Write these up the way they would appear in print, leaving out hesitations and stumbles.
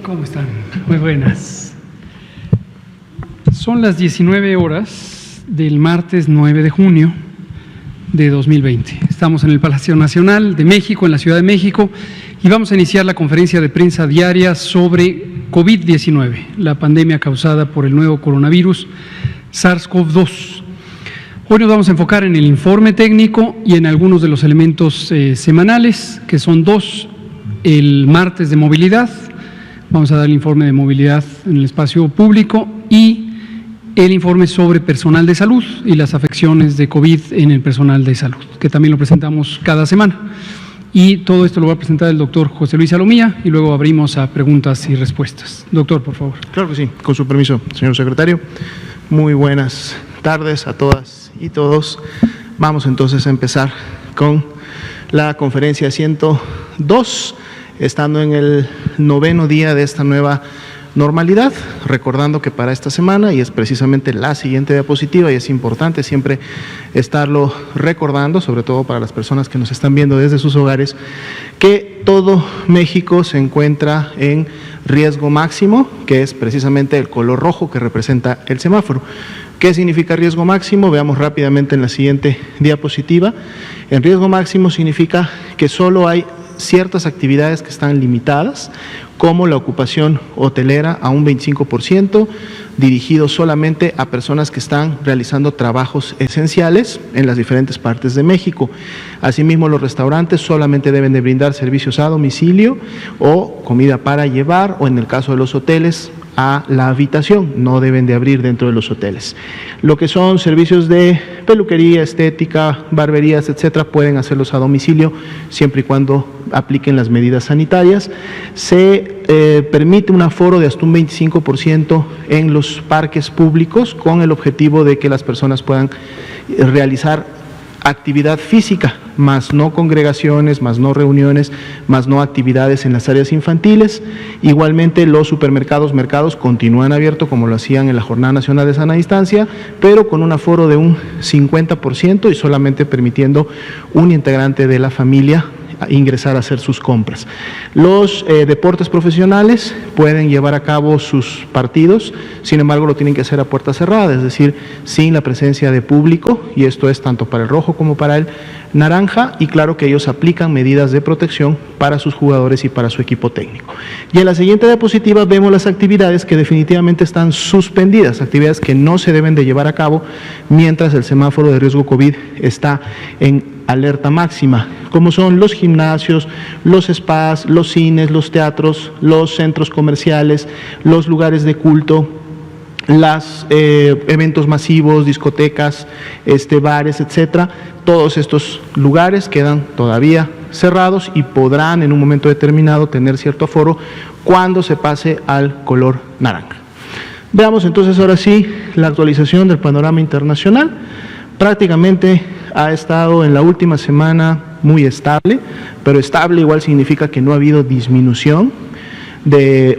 ¿Cómo están? Muy buenas. Son las 19 horas del martes 9 de junio de 2020. Estamos en el Palacio Nacional de México, en la Ciudad de México, y vamos a iniciar la conferencia de prensa diaria sobre COVID-19, la pandemia causada por el nuevo coronavirus SARS-CoV-2. Hoy nos vamos a enfocar en el informe técnico y en algunos de los elementos semanales, que son dos: el martes de movilidad. Vamos a dar el informe de movilidad en el espacio público y el informe sobre personal de salud y las afecciones de COVID en el personal de salud, que también lo presentamos cada semana. Y todo esto lo va a presentar el doctor José Luis Salomía y luego abrimos a preguntas y respuestas. Doctor, por favor. Claro que sí, con su permiso, señor secretario. Muy buenas tardes a todas y todos. Vamos entonces a empezar con la conferencia 102, estando en el 9º día de esta nueva normalidad, recordando que para esta semana, y es precisamente la siguiente diapositiva, y es importante siempre estarlo recordando, sobre todo para las personas que nos están viendo desde sus hogares, que todo México se encuentra en riesgo máximo, que es precisamente el color rojo que representa el semáforo. ¿Qué significa riesgo máximo? Veamos rápidamente en la siguiente diapositiva. En riesgo máximo significa que solo hay ciertas actividades que están limitadas, como la ocupación hotelera a un 25%, dirigido solamente a personas que están realizando trabajos esenciales en las diferentes partes de México. Asimismo, los restaurantes solamente deben de brindar servicios a domicilio o comida para llevar, o en el caso de los hoteles, a la habitación, no deben de abrir dentro de los hoteles. Lo que son servicios de peluquería, estética, barberías, etcétera, pueden hacerlos a domicilio siempre y cuando apliquen las medidas sanitarias. Se permite un aforo de hasta un 25% en los parques públicos, con el objetivo de que las personas puedan realizar actividad física, más no congregaciones, más no reuniones, más no actividades en las áreas infantiles. Igualmente, los supermercados, mercados continúan abiertos como lo hacían en la Jornada Nacional de Sana Distancia, pero con un aforo de un 50% y solamente permitiendo un integrante de la familia ingresar a hacer sus compras. Los deportes profesionales pueden llevar a cabo sus partidos, sin embargo lo tienen que hacer a puerta cerrada, es decir, sin la presencia de público, y esto es tanto para el rojo como para el naranja, y claro que ellos aplican medidas de protección para sus jugadores y para su equipo técnico. Y en la siguiente diapositiva vemos las actividades que definitivamente están suspendidas, actividades que no se deben de llevar a cabo mientras el semáforo de riesgo COVID está en alerta máxima, como son los gimnasios, los spas, los cines, los teatros, los centros comerciales, los lugares de culto, los eventos masivos, discotecas, bares, etcétera. Todos estos lugares quedan todavía cerrados y podrán en un momento determinado tener cierto aforo cuando se pase al color naranja. Veamos entonces ahora sí la actualización del panorama internacional. Prácticamente ha estado en la última semana muy estable, pero estable igual significa que no ha habido disminución.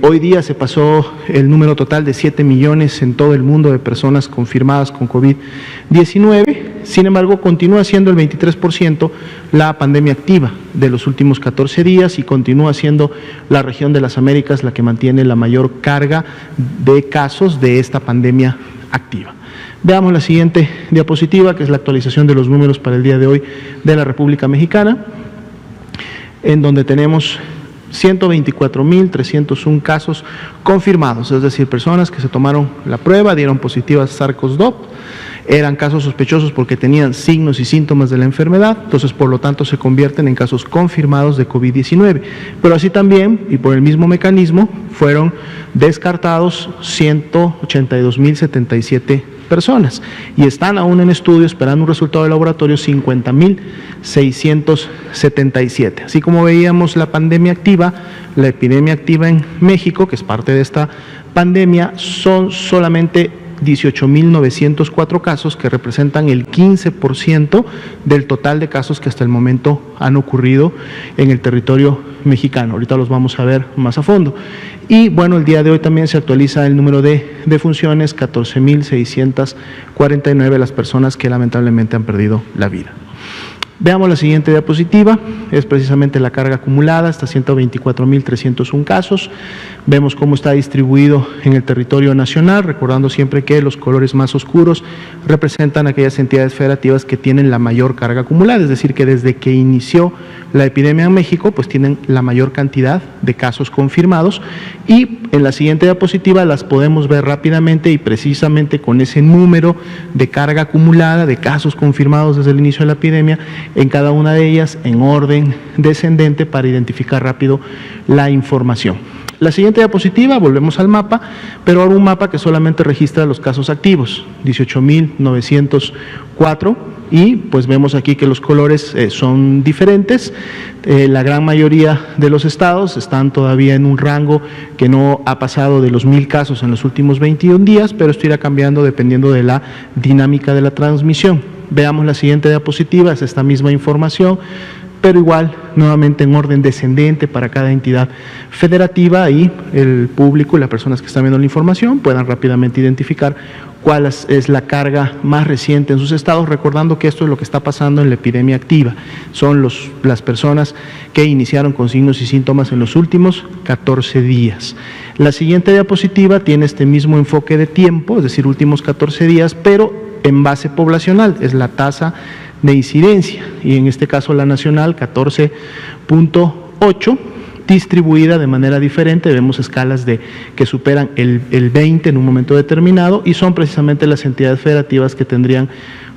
Hoy día se pasó el número total de 7 millones en todo el mundo de personas confirmadas con COVID-19, sin embargo continúa siendo el 23% la pandemia activa de los últimos 14 días y continúa siendo la región de las Américas la que mantiene la mayor carga de casos de esta pandemia activa. Veamos la siguiente diapositiva, que es la actualización de los números para el día de hoy de la República Mexicana, en donde tenemos 124.301 casos confirmados, es decir, personas que se tomaron la prueba, dieron positivas SARS-CoV-2, eran casos sospechosos porque tenían signos y síntomas de la enfermedad, entonces por lo tanto se convierten en casos confirmados de COVID-19. Pero así también, y por el mismo mecanismo, fueron descartados 182.077 personas y están aún en estudio esperando un resultado de laboratorio 50,677. Así como veíamos la pandemia activa, la epidemia activa en México, que es parte de esta pandemia, son solamente 18,904 casos, que representan el 15% del total de casos que hasta el momento han ocurrido en el territorio mexicano. Ahorita los vamos a ver más a fondo. Y bueno, el día de hoy también se actualiza el número de defunciones, 14,649 las personas que lamentablemente han perdido la vida. Veamos la siguiente diapositiva, es precisamente la carga acumulada, hasta 124,301 casos. Vemos cómo está distribuido en el territorio nacional, recordando siempre que los colores más oscuros representan aquellas entidades federativas que tienen la mayor carga acumulada, es decir, que desde que inició la epidemia en México, pues tienen la mayor cantidad de casos confirmados, y en la siguiente diapositiva las podemos ver rápidamente y precisamente con ese número de carga acumulada, de casos confirmados desde el inicio de la epidemia, en cada una de ellas en orden descendente para identificar rápido la información. La siguiente diapositiva, volvemos al mapa, pero ahora un mapa que solamente registra los casos activos, 18,904, y pues vemos aquí que los colores son diferentes. La gran mayoría de los estados están todavía en un rango que no ha pasado de los 1,000 casos en los últimos 21 días, pero esto irá cambiando dependiendo de la dinámica de la transmisión. Veamos la siguiente diapositiva, es esta misma información, pero igual, nuevamente en orden descendente para cada entidad federativa, y el público y las personas que están viendo la información puedan rápidamente identificar cuál es la carga más reciente en sus estados, recordando que esto es lo que está pasando en la epidemia activa. Son las personas que iniciaron con signos y síntomas en los últimos 14 días. La siguiente diapositiva tiene este mismo enfoque de tiempo, es decir, últimos 14 días, pero en base poblacional, es la tasa de incidencia, y en este caso la nacional 14,8, distribuida de manera diferente. Vemos escalas que superan el 20 en un momento determinado, y son precisamente las entidades federativas que tendrían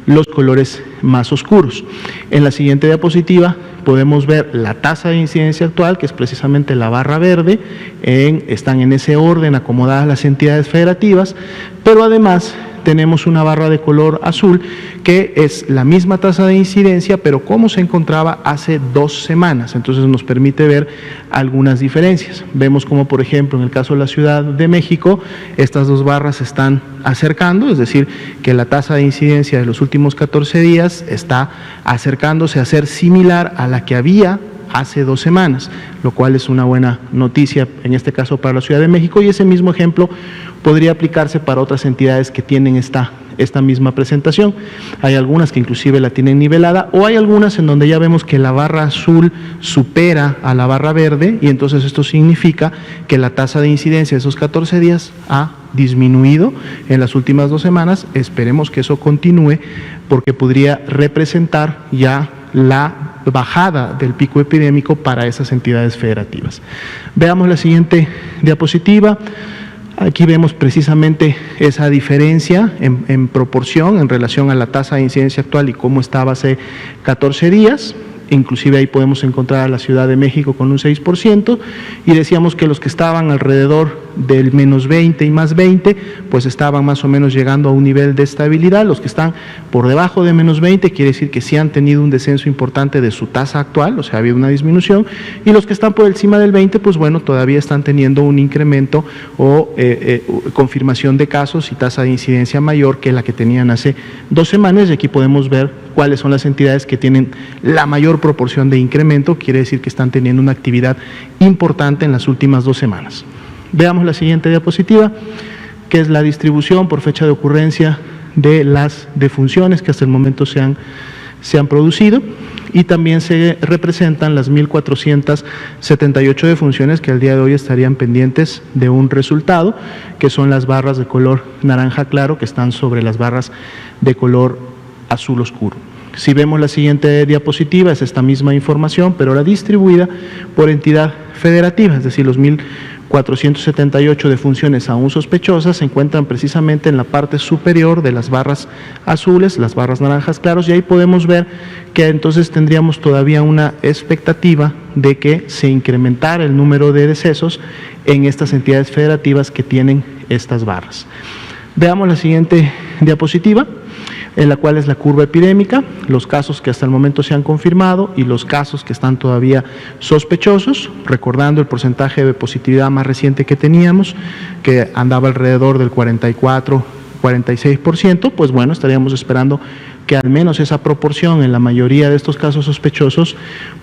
los colores más oscuros. En la siguiente diapositiva podemos ver la tasa de incidencia actual, que es precisamente la barra verde. Están en ese orden acomodadas las entidades federativas, pero además tenemos una barra de color azul que es la misma tasa de incidencia, pero como se encontraba hace 2 semanas. Entonces nos permite ver algunas diferencias. Vemos como, por ejemplo, en el caso de la Ciudad de México, estas dos barras se están acercando, es decir, que la tasa de incidencia de los últimos 14 días está acercándose a ser similar a la que había hace 2 semanas, lo cual es una buena noticia en este caso para la Ciudad de México, y ese mismo ejemplo podría aplicarse para otras entidades que tienen esta misma presentación. Hay algunas que inclusive la tienen nivelada, o hay algunas en donde ya vemos que la barra azul supera a la barra verde, y entonces esto significa que la tasa de incidencia de esos 14 días ha disminuido en las últimas 2 semanas. Esperemos que eso continúe, porque podría representar ya la bajada del pico epidémico para esas entidades federativas. Veamos la siguiente diapositiva. Aquí vemos precisamente esa diferencia en proporción en relación a la tasa de incidencia actual y cómo estaba hace 14 días. Inclusive ahí podemos encontrar a la Ciudad de México con un 6%, y decíamos que los que estaban alrededor del menos 20 y más 20, pues estaban más o menos llegando a un nivel de estabilidad. Los que están por debajo de menos 20 quiere decir que sí han tenido un descenso importante de su tasa actual, o sea, ha habido una disminución, y los que están por encima del 20, pues bueno, todavía están teniendo un incremento o confirmación de casos y tasa de incidencia mayor que la que tenían hace 2 semanas, y aquí podemos ver cuáles son las entidades que tienen la mayor proporción de incremento. Quiere decir que están teniendo una actividad importante en las últimas 2 semanas. Veamos la siguiente diapositiva, que es la distribución por fecha de ocurrencia de las defunciones que hasta el momento se han producido, y también se representan las 1,478 defunciones que al día de hoy estarían pendientes de un resultado, que son las barras de color naranja claro que están sobre las barras de color azul oscuro. Si vemos la siguiente diapositiva, es esta misma información, pero ahora distribuida por entidad federativa, es decir, los 1,478 defunciones aún sospechosas se encuentran precisamente en la parte superior de las barras azules, las barras naranjas claros, y ahí podemos ver que entonces tendríamos todavía una expectativa de que se incrementara el número de decesos en estas entidades federativas que tienen estas barras. Veamos la siguiente diapositiva, en la cual es la curva epidémica, los casos que hasta el momento se han confirmado y los casos que están todavía sospechosos, recordando el porcentaje de positividad más reciente que teníamos, que andaba alrededor del 44-46%, pues bueno, estaríamos esperando que al menos esa proporción en la mayoría de estos casos sospechosos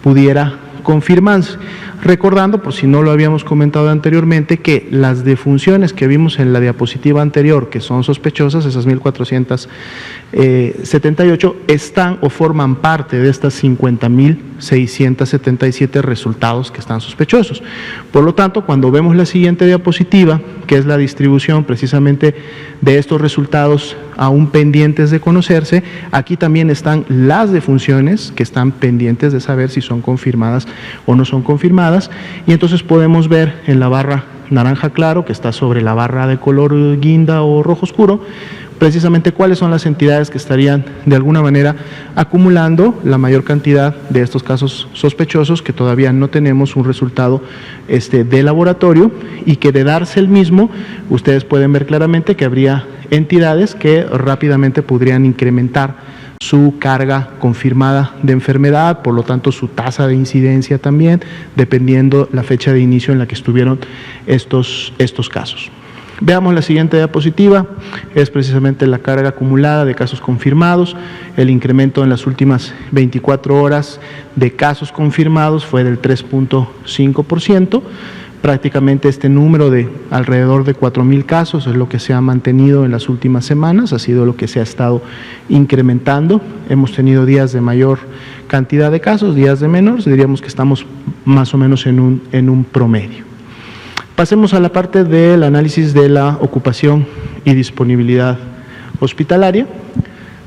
pudiera confirmarse. Recordando, por si no lo habíamos comentado anteriormente, que las defunciones que vimos en la diapositiva anterior, que son sospechosas, esas 1.478, están o forman parte de estas 50.677 resultados que están sospechosos. Por lo tanto, cuando vemos la siguiente diapositiva, que es la distribución precisamente de estos resultados aún pendientes de conocerse, aquí también están las defunciones que están pendientes de saber si son confirmadas o no son confirmadas, y entonces podemos ver en la barra naranja claro, que está sobre la barra de color guinda o rojo oscuro, precisamente cuáles son las entidades que estarían de alguna manera acumulando la mayor cantidad de estos casos sospechosos, que todavía no tenemos un resultado de laboratorio, y que de darse el mismo, ustedes pueden ver claramente que habría entidades que rápidamente podrían incrementar su carga confirmada de enfermedad, por lo tanto su tasa de incidencia también, dependiendo la fecha de inicio en la que estuvieron estos casos. Veamos la siguiente diapositiva, es precisamente la carga acumulada de casos confirmados. El incremento en las últimas 24 horas de casos confirmados fue del 3.5%. Prácticamente este número de alrededor de 4.000 casos es lo que se ha mantenido en las últimas semanas, ha sido lo que se ha estado incrementando. Hemos tenido días de mayor cantidad de casos, días de menores, diríamos que estamos más o menos en un promedio. Pasemos a la parte del análisis de la ocupación y disponibilidad hospitalaria.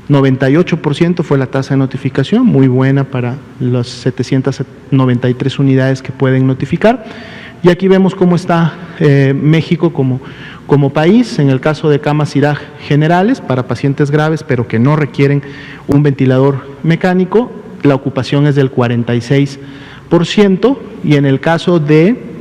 98% fue la tasa de notificación, muy buena para las 793 unidades que pueden notificar. Y aquí vemos cómo está México como país, en el caso de camas IRAG generales para pacientes graves, pero que no requieren un ventilador mecánico, la ocupación es del 46%, y en el caso de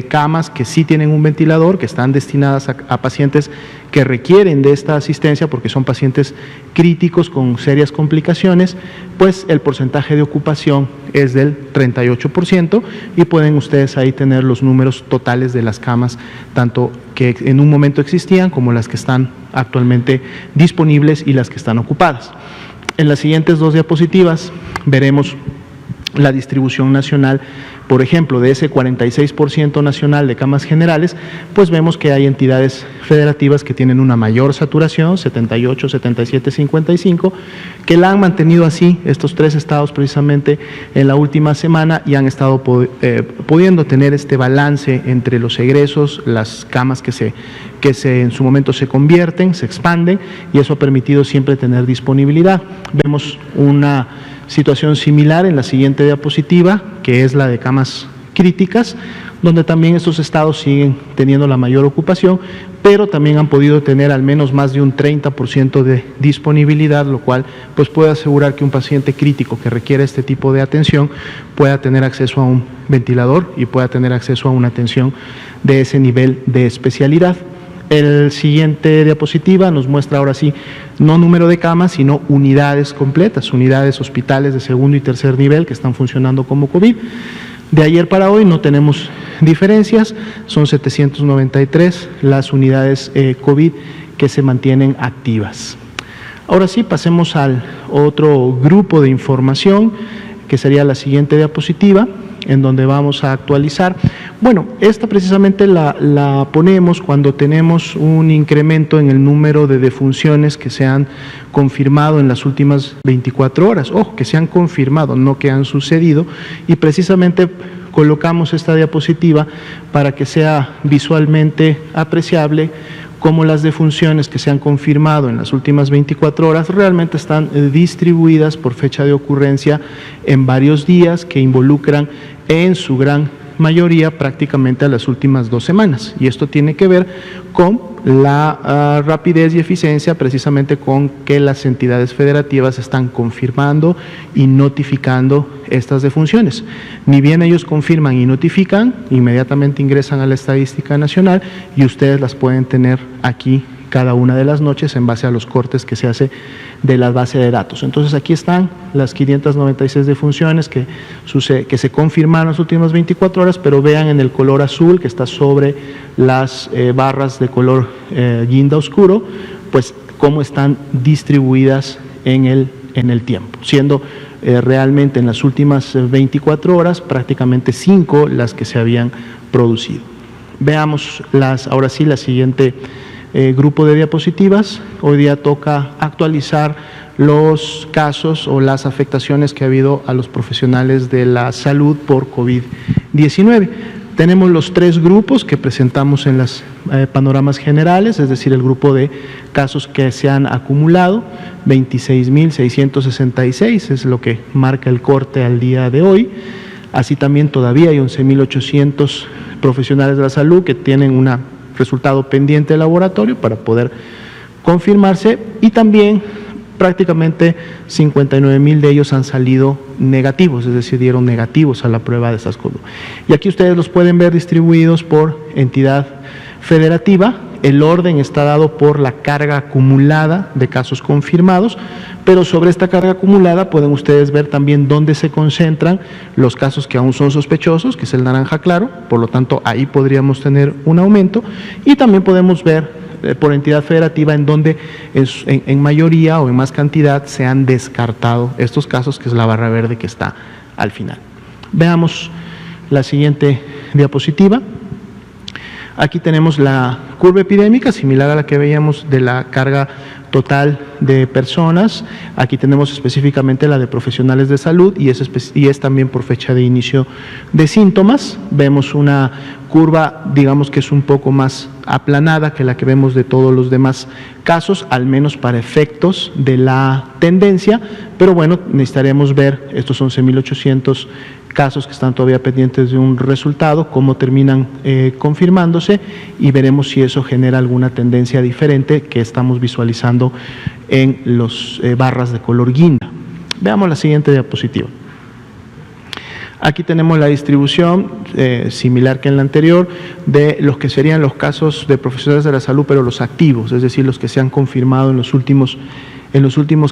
camas que sí tienen un ventilador, que están destinadas a pacientes que requieren de esta asistencia porque son pacientes críticos con serias complicaciones, pues el porcentaje de ocupación es del 38%, y pueden ustedes ahí tener los números totales de las camas, tanto que en un momento existían como las que están actualmente disponibles y las que están ocupadas. En las siguientes dos diapositivas veremos la distribución nacional. Por ejemplo, de ese 46% nacional de camas generales, pues vemos que hay entidades federativas que tienen una mayor saturación, 78, 77, 55, que la han mantenido así, estos tres estados precisamente en la última semana, y han estado pudiendo tener este balance entre los egresos, las camas que en su momento se convierten, se expanden, y eso ha permitido siempre tener disponibilidad. Vemos una situación similar en la siguiente diapositiva, que es la de camas críticas, donde también estos estados siguen teniendo la mayor ocupación, pero también han podido tener al menos más de un 30% de disponibilidad, lo cual pues puede asegurar que un paciente crítico que requiere este tipo de atención pueda tener acceso a un ventilador y pueda tener acceso a una atención de ese nivel de especialidad. El siguiente diapositiva nos muestra ahora sí no número de camas, sino unidades completas, unidades hospitales de segundo y tercer nivel que están funcionando como COVID. De ayer para hoy no tenemos diferencias, son 793 las unidades COVID que se mantienen activas. Ahora sí, pasemos al otro grupo de información, que sería la siguiente diapositiva, en donde vamos a actualizar. Bueno, esta precisamente la ponemos cuando tenemos un incremento en el número de defunciones que se han confirmado en las últimas 24 horas. Ojo, que se han confirmado, no que han sucedido, y precisamente colocamos esta diapositiva para que sea visualmente apreciable cómo las defunciones que se han confirmado en las últimas 24 horas realmente están distribuidas por fecha de ocurrencia en varios días, que involucran en su gran mayoría prácticamente a las últimas 2 semanas. Y esto tiene que ver con la rapidez y eficiencia, precisamente con que las entidades federativas están confirmando y notificando estas defunciones. Ni bien ellos confirman y notifican, inmediatamente ingresan a la estadística nacional y ustedes las pueden tener aquí cada una de las noches en base a los cortes que se hace de la base de datos. Entonces aquí están las 596 defunciones que se confirmaron en las últimas 24 horas, pero vean en el color azul que está sobre las barras de color guinda oscuro, pues cómo están distribuidas en el tiempo, siendo realmente en las últimas 24 horas prácticamente 5 las que se habían producido. Veamos ahora sí la siguiente grupo de diapositivas. Hoy día toca actualizar los casos o las afectaciones que ha habido a los profesionales de la salud por COVID-19. Tenemos los 3 grupos que presentamos en los panoramas generales, es decir, el grupo de casos que se han acumulado, 26.666 es lo que marca el corte al día de hoy. Así también todavía hay 11.800 profesionales de la salud que tienen un resultado pendiente de laboratorio para poder confirmarse, y también prácticamente 59.000 de ellos han salido negativos, es decir, dieron negativos a la prueba de SARS-CoV. Y aquí ustedes los pueden ver distribuidos por entidad federativa. El orden está dado por la carga acumulada de casos confirmados, pero sobre esta carga acumulada pueden ustedes ver también dónde se concentran los casos que aún son sospechosos, que es el naranja claro, por lo tanto ahí podríamos tener un aumento, y también podemos ver por entidad federativa en donde en mayoría o en más cantidad se han descartado estos casos, que es la barra verde que está al final. Veamos la siguiente diapositiva. Aquí tenemos la curva epidémica, similar a la que veíamos de la carga total de personas. Aquí tenemos específicamente la de profesionales de salud y es también por fecha de inicio de síntomas. Vemos una curva, digamos que es un poco más aplanada que la que vemos de todos los demás casos, al menos para efectos de la tendencia, pero bueno, necesitaremos ver estos 11.800 casos que están todavía pendientes de un resultado, cómo terminan confirmándose, y veremos si eso genera alguna tendencia diferente que estamos visualizando en los barras de color guinda. Veamos la siguiente diapositiva. Aquí tenemos la distribución, similar que en la anterior, de los que serían los casos de profesionales de la salud, pero los activos, es decir, los que se han confirmado en los últimos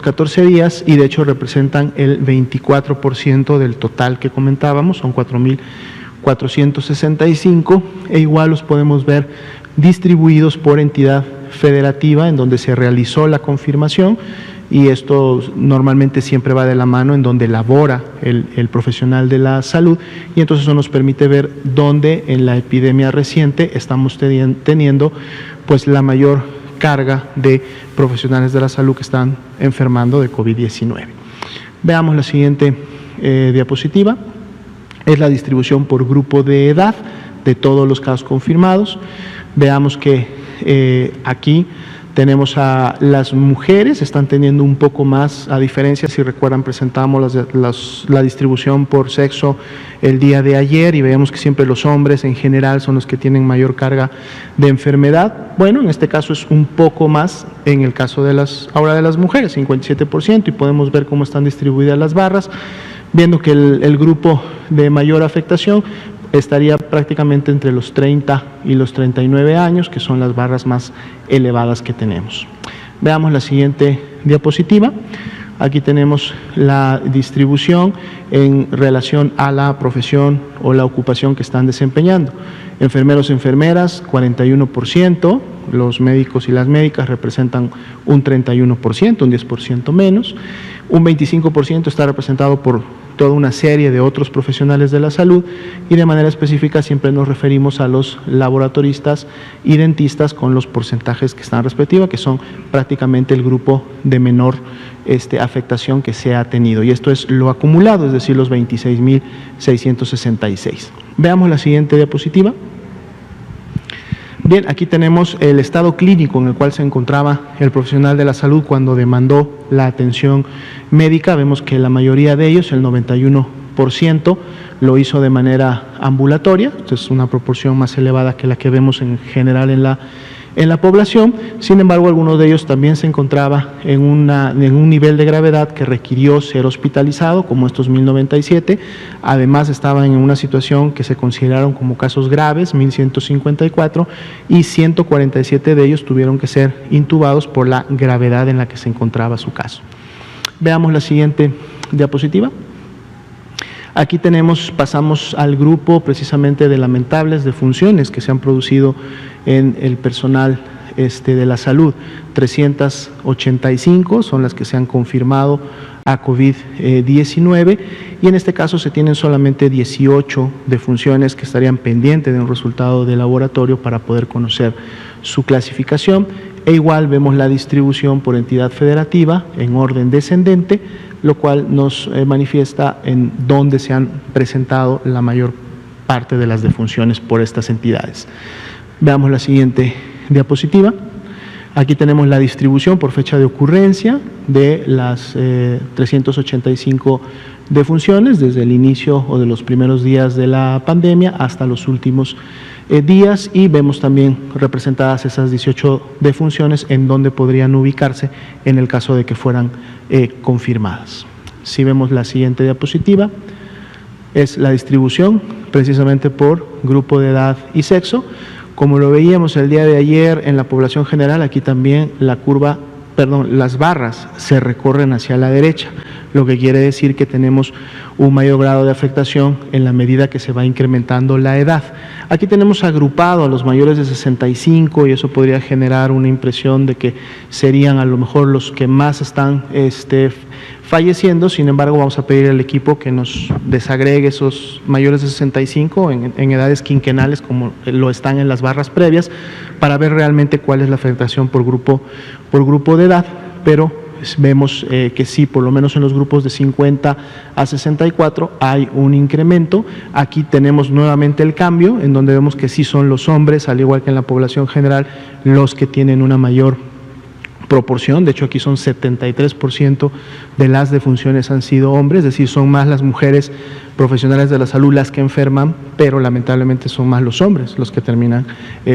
14 días, y de hecho representan el 24% del total que comentábamos, son 4.465, e igual los podemos ver distribuidos por entidad federativa en donde se realizó la confirmación, y esto normalmente siempre va de la mano en donde labora el profesional de la salud, y entonces eso nos permite ver dónde en la epidemia reciente estamos teniendo pues la mayor carga de profesionales de la salud que están enfermando de COVID-19. Veamos la siguiente diapositiva. Es la distribución por grupo de edad de todos los casos confirmados. Veamos que aquí tenemos a las mujeres, están teniendo un poco más, a diferencia, si recuerdan, presentamos la distribución por sexo el día de ayer, y vemos que siempre los hombres en general son los que tienen mayor carga de enfermedad. Bueno, en este caso es un poco más en el caso de las mujeres, 57%, y podemos ver cómo están distribuidas las barras, viendo que el grupo de mayor afectación estaría prácticamente entre los 30 y los 39 años, que son las barras más elevadas que tenemos. Veamos la siguiente diapositiva. Aquí tenemos la distribución en relación a la profesión o la ocupación que están desempeñando. Enfermeros, enfermeras, 41%, los médicos y las médicas representan un 31%, un 10% menos, un 25% está representado por toda una serie de otros profesionales de la salud, y de manera específica siempre nos referimos a los laboratoristas y dentistas con los porcentajes que están respectivos, que son prácticamente el grupo de menor afectación que se ha tenido, y esto es lo acumulado, es decir, los 26.666. Veamos la siguiente diapositiva. Bien, aquí tenemos el estado clínico en el cual se encontraba el profesional de la salud cuando demandó la atención médica. Vemos que la mayoría de ellos, el 91%, lo hizo de manera ambulatoria. Esto es una proporción más elevada que la que vemos en general en la en la población. Sin embargo, algunos de ellos también se encontraba en un nivel de gravedad que requirió ser hospitalizado, como estos 1097. Además, estaban en una situación que se consideraron como casos graves, 1154, y 147 de ellos tuvieron que ser intubados por la gravedad en la que se encontraba su caso. Veamos la siguiente diapositiva. Aquí pasamos al grupo precisamente de lamentables defunciones que se han producido en el personal de la salud. 385 son las que se han confirmado a COVID-19 y en este caso se tienen solamente 18 defunciones que estarían pendientes de un resultado de laboratorio para poder conocer su clasificación. E igual vemos la distribución por entidad federativa en orden descendente, lo cual nos manifiesta en dónde se han presentado la mayor parte de las defunciones por estas entidades. Veamos la siguiente diapositiva. Aquí tenemos la distribución por fecha de ocurrencia de las 385 defunciones desde el inicio o de los primeros días de la pandemia hasta los últimos días, y vemos también representadas esas 18 defunciones en donde podrían ubicarse en el caso de que fueran confirmadas. Si vemos la siguiente diapositiva, es la distribución precisamente por grupo de edad y sexo. Como lo veíamos el día de ayer en la población general, aquí también las barras se recorren hacia la derecha, lo que quiere decir que tenemos un mayor grado de afectación en la medida que se va incrementando la edad. Aquí tenemos agrupado a los mayores de 65 y eso podría generar una impresión de que serían a lo mejor los que más están falleciendo. Sin embargo, vamos a pedir al equipo que nos desagregue esos mayores de 65 en edades quinquenales como lo están en las barras previas para ver realmente cuál es la afectación por grupo de edad, pero vemos que sí, por lo menos en los grupos de 50 a 64 hay un incremento. Aquí tenemos nuevamente el cambio, en donde vemos que sí son los hombres, al igual que en la población general, los que tienen una mayor proporción. De hecho, aquí son 73% de las defunciones han sido hombres, es decir, son más las mujeres profesionales de la salud las que enferman, pero lamentablemente son más los hombres los que terminan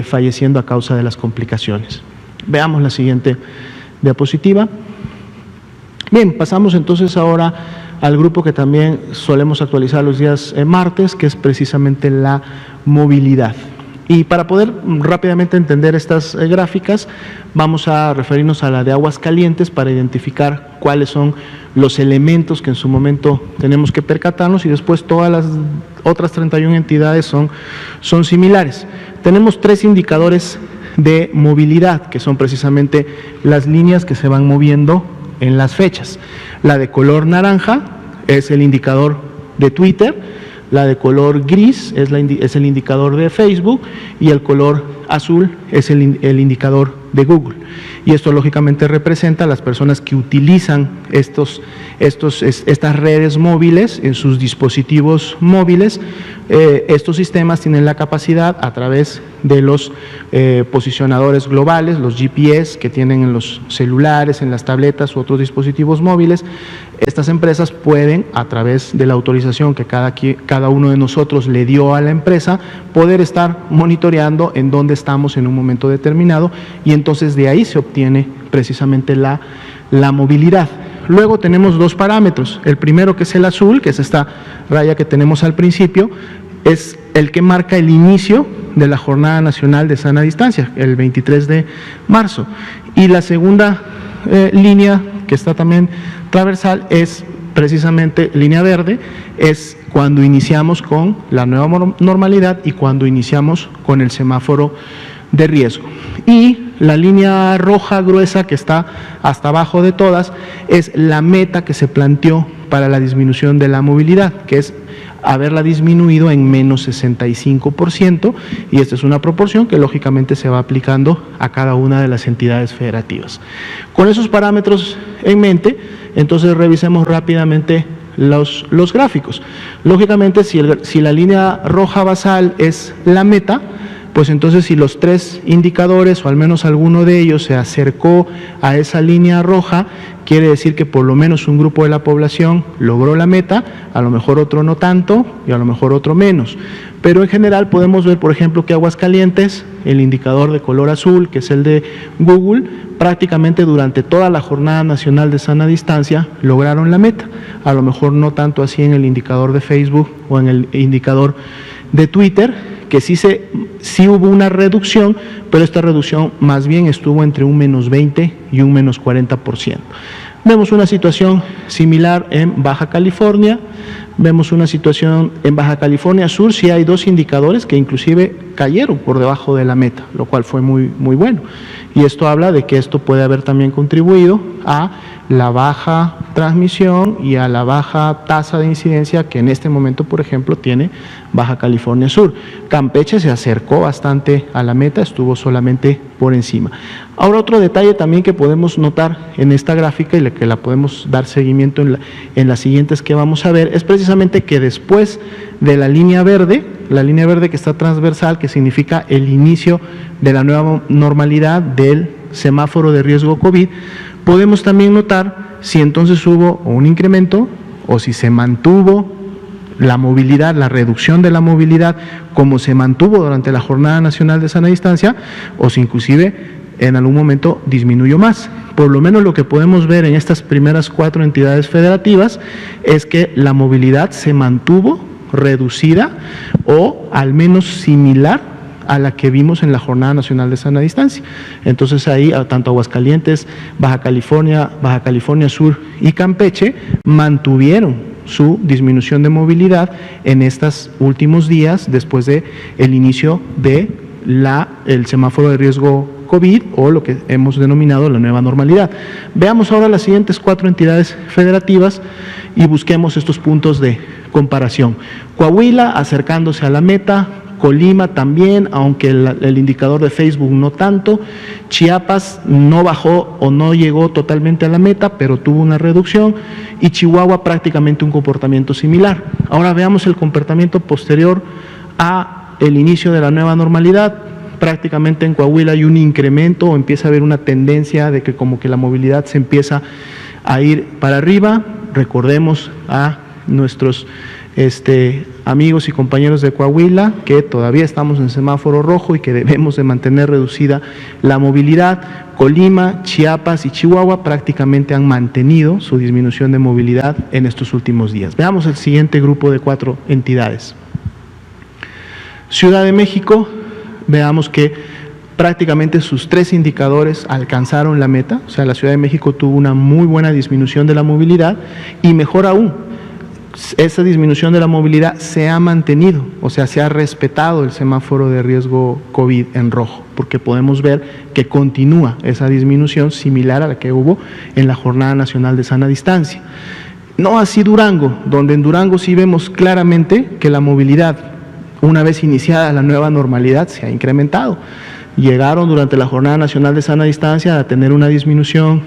falleciendo a causa de las complicaciones. Veamos la siguiente diapositiva. Bien, pasamos entonces ahora al grupo que también solemos actualizar los días martes, que es precisamente la movilidad. Y para poder rápidamente entender estas gráficas, vamos a referirnos a la de Aguascalientes para identificar cuáles son los elementos que en su momento tenemos que percatarnos, y después todas las otras 31 entidades son similares. Tenemos 3 indicadores de movilidad, que son precisamente las líneas que se van moviendo en las fechas. La de color naranja es el indicador de Twitter, la de color gris es el indicador de Facebook y el color azul es el indicador de Google. Y esto lógicamente representa a las personas que utilizan estas redes móviles en sus dispositivos móviles. Estos sistemas tienen la capacidad, a través de los posicionadores globales, los GPS que tienen en los celulares, en las tabletas u otros dispositivos móviles, estas empresas pueden, a través de la autorización que cada uno de nosotros le dio a la empresa, poder estar monitoreando en dónde estamos en un momento determinado, y entonces de ahí se obtiene precisamente la movilidad. Luego tenemos 2 parámetros. El primero, que es el azul, que es esta raya que tenemos al principio, es el que marca el inicio de la Jornada Nacional de Sana Distancia, el 23 de marzo. Y la segunda línea, que está también transversal, es precisamente línea verde, es cuando iniciamos con la nueva normalidad y cuando iniciamos con el semáforo de riesgo. Y la línea roja gruesa, que está hasta abajo de todas, es la meta que se planteó para la disminución de la movilidad, que es haberla disminuido en menos 65%, y esta es una proporción que lógicamente se va aplicando a cada una de las entidades federativas. Con esos parámetros en mente, entonces revisemos rápidamente los gráficos. Lógicamente, si la línea roja basal es la meta, pues entonces si los tres indicadores o al menos alguno de ellos se acercó a esa línea roja, quiere decir que por lo menos un grupo de la población logró la meta, a lo mejor otro no tanto y a lo mejor otro menos. Pero en general podemos ver, por ejemplo, que Aguascalientes, el indicador de color azul, que es el de Google, prácticamente durante toda la Jornada Nacional de Sana Distancia lograron la meta. A lo mejor no tanto así en el indicador de Facebook o en el indicador de Twitter, que sí hubo una reducción, pero esta reducción más bien estuvo entre un menos 20 y un menos 40%. Vemos una situación similar en Baja California, vemos una situación en Baja California Sur, sí hay dos indicadores que inclusive cayeron por debajo de la meta, lo cual fue muy bueno. Y esto habla de que esto puede haber también contribuido a la baja transmisión y a la baja tasa de incidencia que en este momento, por ejemplo, tiene Baja California Sur. Campeche se acercó bastante a la meta, estuvo solamente por encima. Ahora otro detalle también que podemos notar en esta gráfica y que la podemos dar seguimiento en las siguientes que vamos a ver, es precisamente que después de la línea verde que está transversal, que significa el inicio de la nueva normalidad del semáforo de riesgo COVID, podemos también notar si entonces hubo un incremento o si se mantuvo la movilidad, la reducción de la movilidad como se mantuvo durante la Jornada Nacional de Sana Distancia o si inclusive en algún momento disminuyó más. Por lo menos lo que podemos ver en estas primeras 4 entidades federativas es que la movilidad se mantuvo reducida o al menos similar a la que vimos en la Jornada Nacional de Sana Distancia. Entonces ahí tanto Aguascalientes, Baja California Sur y Campeche mantuvieron su disminución de movilidad en estos últimos días después de el inicio de el semáforo de riesgo COVID o lo que hemos denominado la nueva normalidad. Veamos ahora las siguientes 4 entidades federativas y busquemos estos puntos de comparación. Coahuila acercándose a la meta, Colima también, aunque el indicador de Facebook no tanto. Chiapas no bajó o no llegó totalmente a la meta, pero tuvo una reducción. Y Chihuahua prácticamente un comportamiento similar. Ahora veamos el comportamiento posterior a el inicio de la nueva normalidad. Prácticamente en Coahuila hay un incremento o empieza a haber una tendencia de que como que la movilidad se empieza a ir para arriba. Recordemos a nuestros amigos y compañeros de Coahuila que todavía estamos en semáforo rojo y que debemos de mantener reducida la movilidad. Colima, Chiapas y Chihuahua prácticamente han mantenido su disminución de movilidad en estos últimos días. Veamos el siguiente grupo de 4 entidades. Ciudad de México, veamos que prácticamente sus 3 indicadores alcanzaron la meta, o sea, la Ciudad de México tuvo una muy buena disminución de la movilidad y mejor aún, esa disminución de la movilidad se ha mantenido, o sea, se ha respetado el semáforo de riesgo COVID en rojo, porque podemos ver que continúa esa disminución similar a la que hubo en la Jornada Nacional de Sana Distancia. No así Durango, donde en Durango sí vemos claramente que la movilidad, una vez iniciada la nueva normalidad, se ha incrementado. Llegaron durante la Jornada Nacional de Sana Distancia a tener una disminución,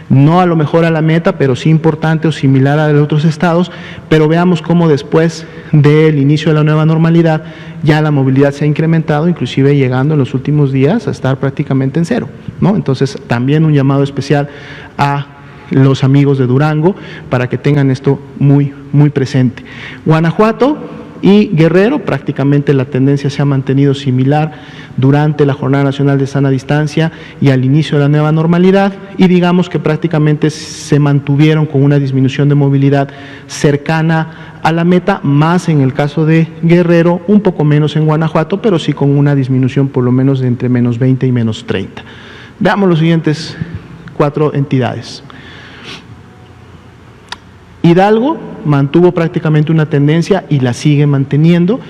no a lo mejor a la meta, pero sí importante o similar a la de otros estados, pero veamos cómo después del inicio de la nueva normalidad ya la movilidad se ha incrementado, inclusive llegando en los últimos días a estar prácticamente en cero, ¿no? Entonces también un llamado especial a los amigos de Durango para que tengan esto muy presente. Guanajuato y Guerrero, prácticamente la tendencia se ha mantenido similar durante la Jornada Nacional de Sana Distancia y al inicio de la nueva normalidad, y digamos que prácticamente se mantuvieron con una disminución de movilidad cercana a la meta, más en el caso de Guerrero, un poco menos en Guanajuato, pero sí con una disminución por lo menos de entre menos 20 y menos 30. Veamos los siguientes 4 entidades. Hidalgo mantuvo prácticamente una tendencia y la sigue manteniendo.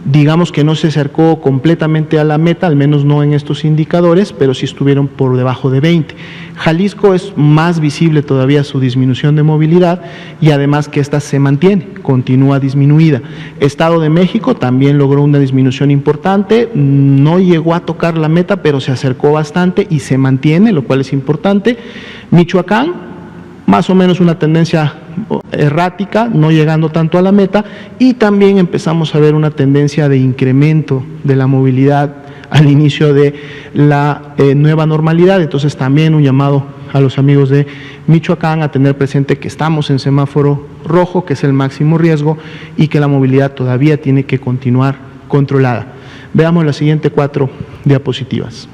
Digamos que no se acercó completamente a la meta, al menos no en estos indicadores, pero sí estuvieron por debajo de 20. Jalisco es más visible todavía su disminución de movilidad y además que esta se mantiene, continúa disminuida. Estado de México también logró una disminución importante, no llegó a tocar la meta, pero se acercó bastante y se mantiene, lo cual es importante. Michoacán, más o menos una tendencia errática, no llegando tanto a la meta, y también empezamos a ver una tendencia de incremento de la movilidad al inicio de la nueva normalidad. Entonces también un llamado a los amigos de Michoacán a tener presente que estamos en semáforo rojo, que es el máximo riesgo, y que la movilidad todavía tiene que continuar controlada. Veamos las siguientes 4 diapositivas.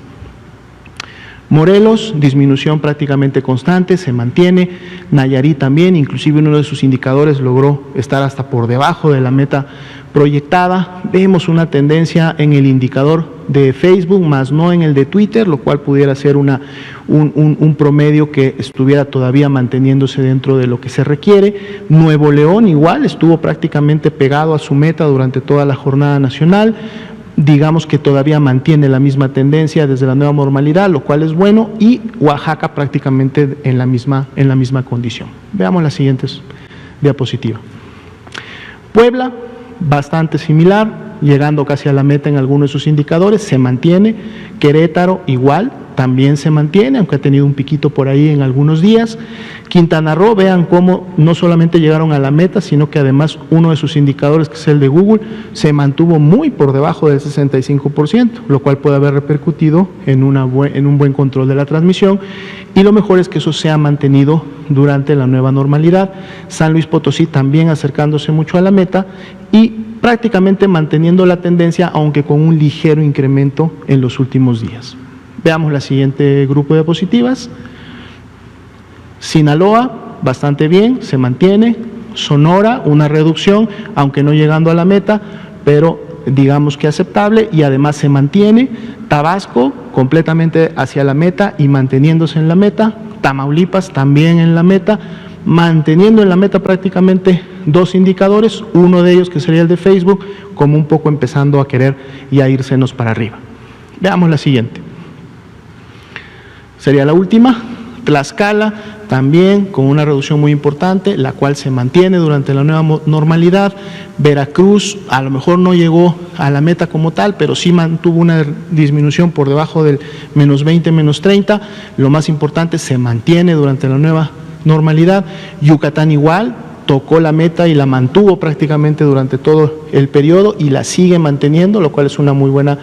Morelos, disminución prácticamente constante, se mantiene. Nayarit también, inclusive uno de sus indicadores logró estar hasta por debajo de la meta proyectada. Vemos una tendencia en el indicador de Facebook, más no en el de Twitter, lo cual pudiera ser un promedio que estuviera todavía manteniéndose dentro de lo que se requiere. Nuevo León igual, estuvo prácticamente pegado a su meta durante toda la jornada nacional. Digamos que todavía mantiene la misma tendencia desde la nueva normalidad, lo cual es bueno, y Oaxaca prácticamente en la misma condición. Veamos las siguientes diapositivas. Puebla, bastante similar, llegando casi a la meta en algunos de sus indicadores, se mantiene. Querétaro igual, también se mantiene, aunque ha tenido un piquito por ahí en algunos días. Quintana Roo, vean cómo no solamente llegaron a la meta, sino que además uno de sus indicadores, que es el de Google, se mantuvo muy por debajo del 65%, lo cual puede haber repercutido en un buen control de la transmisión, y lo mejor es que eso se ha mantenido durante la nueva normalidad. San Luis Potosí también acercándose mucho a la meta y prácticamente manteniendo la tendencia, aunque con un ligero incremento en los últimos días. Veamos la siguiente grupo de diapositivas. Sinaloa, bastante bien, se mantiene. Sonora, una reducción, aunque no llegando a la meta, pero digamos que aceptable, y además se mantiene. Tabasco, completamente hacia la meta y manteniéndose en la meta. Tamaulipas, también en la meta, manteniendo en la meta prácticamente 2 indicadores, uno de ellos que sería el de Facebook, como un poco empezando a querer y a irsenos para arriba. Veamos la siguiente. Sería la última. Tlaxcala, también con una reducción muy importante, la cual se mantiene durante la nueva normalidad. Veracruz, a lo mejor no llegó a la meta como tal, pero sí mantuvo una disminución por debajo del -20, -30. Lo más importante, se mantiene durante la nueva normalidad. Yucatán igual, tocó la meta y la mantuvo prácticamente durante todo el periodo y la sigue manteniendo, lo cual es una muy buena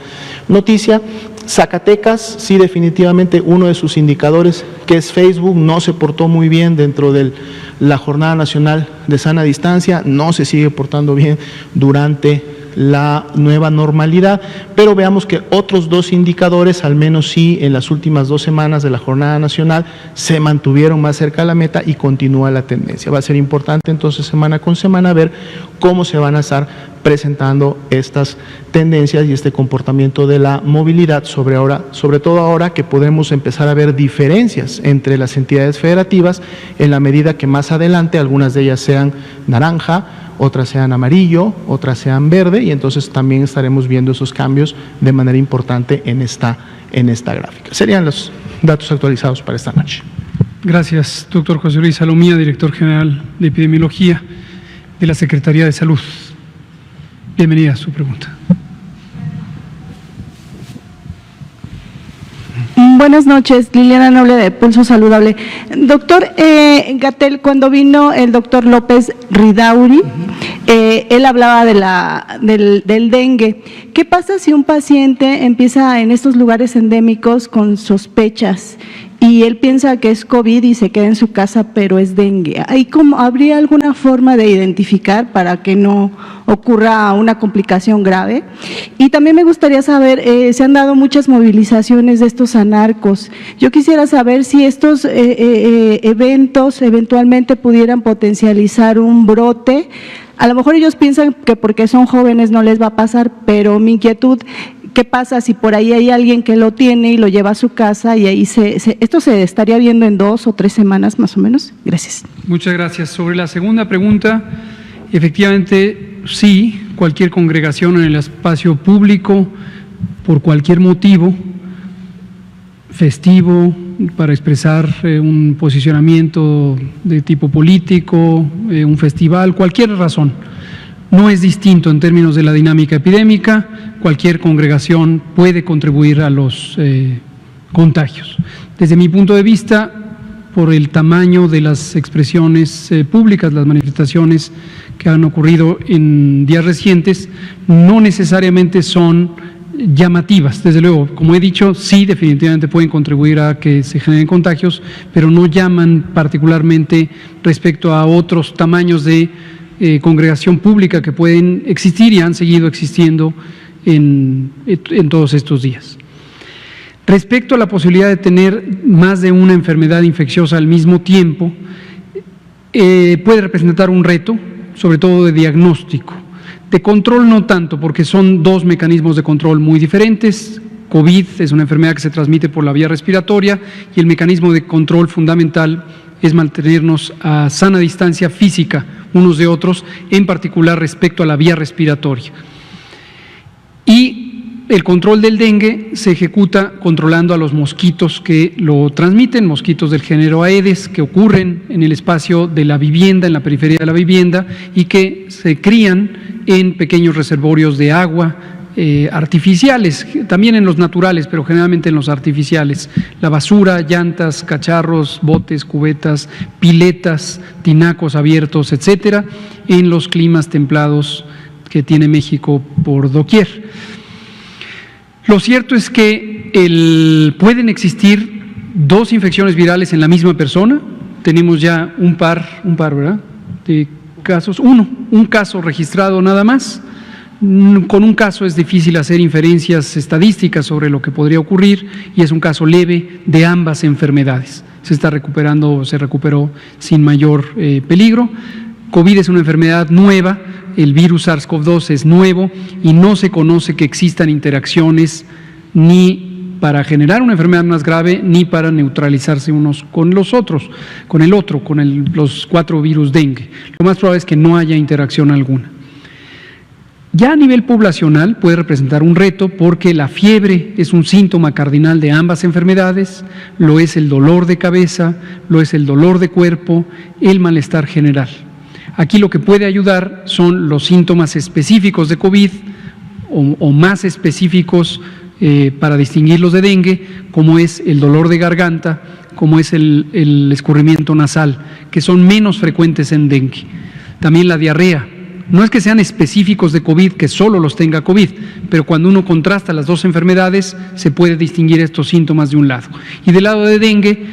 noticia. Zacatecas, sí, definitivamente uno de sus indicadores, que es Facebook, no se portó muy bien dentro de la Jornada Nacional de Sana Distancia, no se sigue portando bien durante la nueva normalidad, pero veamos que otros 2 indicadores, al menos sí en las últimas 2 semanas de la Jornada Nacional, se mantuvieron más cerca de la meta y continúa la tendencia. Va a ser importante entonces semana con semana ver cómo se van a estar presentando estas tendencias y este comportamiento de la movilidad, sobre todo ahora que podemos empezar a ver diferencias entre las entidades federativas, en la medida que más adelante algunas de ellas sean naranja, otras sean amarillo, otras sean verde, y entonces también estaremos viendo esos cambios de manera importante en esta gráfica. Serían los datos actualizados para esta noche. Gracias, doctor José Luis Salomía, director general de Epidemiología de la Secretaría de Salud. Bienvenida a su pregunta. Buenas noches, Liliana Noble de Pulso Saludable. Doctor Gatell, cuando vino el doctor López Ridauri, él hablaba del dengue. ¿Qué pasa si un paciente empieza en estos lugares endémicos con sospechas y él piensa que es COVID y se queda en su casa, pero es dengue? ¿Habría alguna forma de identificar para que no ocurra una complicación grave? Y también me gustaría saber, se han dado muchas movilizaciones de estos anarcos. Yo quisiera saber si estos eventos eventualmente pudieran potencializar un brote. A lo mejor ellos piensan que porque son jóvenes no les va a pasar, pero mi inquietud, ¿qué pasa si por ahí hay alguien que lo tiene y lo lleva a su casa y ahí esto se estaría viendo en 2 o 3 semanas más o menos? Gracias. Muchas gracias. Sobre la segunda pregunta, efectivamente sí, cualquier congregación en el espacio público, por cualquier motivo, festivo, para expresar un posicionamiento de tipo político, un festival, cualquier razón. No es distinto en términos de la dinámica epidémica, cualquier congregación puede contribuir a los contagios. Desde mi punto de vista, por el tamaño de las expresiones públicas, las manifestaciones que han ocurrido en días recientes, no necesariamente son llamativas. Desde luego, como he dicho, sí definitivamente pueden contribuir a que se generen contagios, pero no llaman particularmente respecto a otros tamaños de congregación pública que pueden existir y han seguido existiendo en todos estos días. Respecto a la posibilidad de tener más de una enfermedad infecciosa al mismo tiempo, puede representar un reto, sobre todo de diagnóstico. De control no tanto, porque son dos mecanismos de control muy diferentes. COVID es una enfermedad que se transmite por la vía respiratoria y el mecanismo de control fundamental es mantenernos a sana distancia física unos de otros, en particular respecto a la vía respiratoria. Y el control del dengue se ejecuta controlando a los mosquitos que lo transmiten, mosquitos del género Aedes, que ocurren en el espacio de la vivienda, en la periferia de la vivienda, y que se crían en pequeños reservorios de agua artificiales, también en los naturales, pero generalmente en los artificiales. La basura, llantas, cacharros, botes, cubetas, piletas, tinacos abiertos, etcétera, en los climas templados que tiene México por doquier. Lo cierto es que pueden existir dos infecciones virales en la misma persona. Tenemos ya un par, ¿verdad?, de casos. Un caso registrado nada más. Con un caso es difícil hacer inferencias estadísticas sobre lo que podría ocurrir y es un caso leve de ambas enfermedades. Se está recuperando, se recuperó sin mayor peligro. COVID es una enfermedad nueva, el virus SARS-CoV-2 es nuevo y no se conoce que existan interacciones ni para generar una enfermedad más grave ni para neutralizarse unos con los otros, con el otro, los 4 virus dengue. Lo más probable es que no haya interacción alguna. Ya a nivel poblacional puede representar un reto porque la fiebre es un síntoma cardinal de ambas enfermedades, lo es el dolor de cabeza, lo es el dolor de cuerpo, el malestar general. Aquí lo que puede ayudar son los síntomas específicos de COVID o más específicos para distinguirlos de dengue, como es el dolor de garganta, como es el escurrimiento nasal, que son menos frecuentes en dengue. También la diarrea. No es que sean específicos de COVID, que solo los tenga COVID, pero cuando uno contrasta las dos enfermedades, se puede distinguir estos síntomas de un lado. Y del lado de dengue,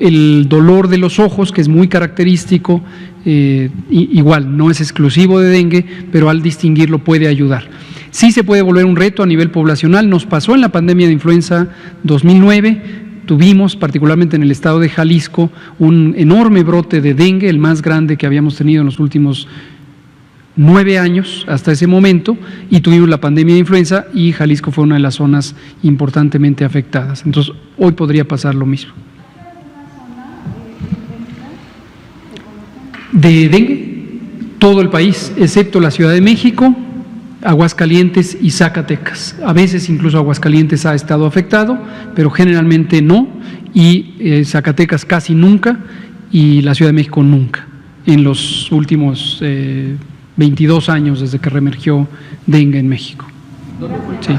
el dolor de los ojos, que es muy característico, igual, no es exclusivo de dengue, pero al distinguirlo puede ayudar. Sí se puede volver un reto a nivel poblacional. Nos pasó en la pandemia de influenza 2009, tuvimos, particularmente en el estado de Jalisco, un enorme brote de dengue, el más grande que habíamos tenido en los últimos 9 años hasta ese momento, y tuvimos la pandemia de influenza y Jalisco fue una de las zonas importantemente afectadas. Entonces, hoy podría pasar lo mismo. De dengue, todo el país, excepto la Ciudad de México, Aguascalientes y Zacatecas. A veces incluso Aguascalientes ha estado afectado, pero generalmente no, y Zacatecas casi nunca, y la Ciudad de México nunca, en los últimos 22 años desde que reemergió dengue en México. Sí.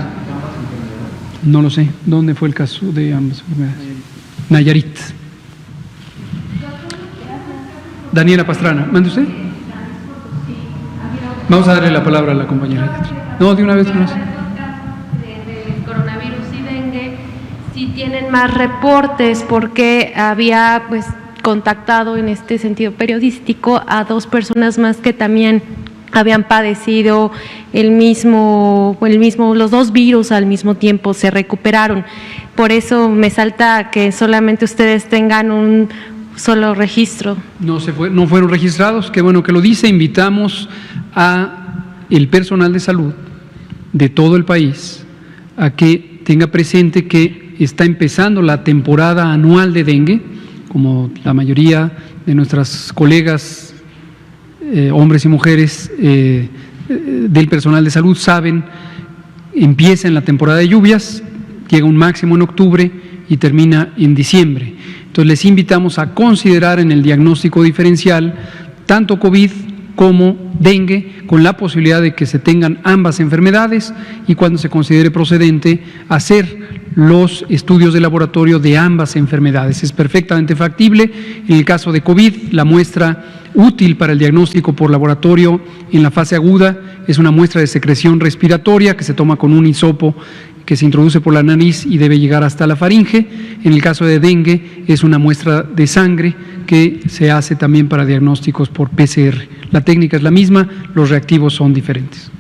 No lo sé. ¿Dónde fue el caso de ambas enfermedades? Nayarit. Daniela Pastrana. ¿Mande usted? Vamos a darle la palabra a la compañera. No, de una vez. De coronavirus y dengue, si tienen más reportes, porque había contactado en este sentido periodístico a 2 personas más que también habían padecido los 2 virus al mismo tiempo, se recuperaron. Por eso me salta que solamente ustedes tengan un solo registro. No fueron registrados, qué bueno que lo dice. Invitamos a el personal de salud de todo el país a que tenga presente que está empezando la temporada anual de dengue, como la mayoría de nuestras colegas, hombres y mujeres del personal de salud saben, empieza en la temporada de lluvias, llega un máximo en octubre y termina en diciembre. Entonces les invitamos a considerar en el diagnóstico diferencial tanto COVID como dengue, con la posibilidad de que se tengan ambas enfermedades y cuando se considere procedente hacer los estudios de laboratorio de ambas enfermedades. Es perfectamente factible. En el caso de COVID, la muestra útil para el diagnóstico por laboratorio en la fase aguda es una muestra de secreción respiratoria que se toma con un hisopo que se introduce por la nariz y debe llegar hasta la faringe. En el caso de dengue es una muestra de sangre que se hace también para diagnósticos por PCR. La técnica es la misma, los reactivos son diferentes.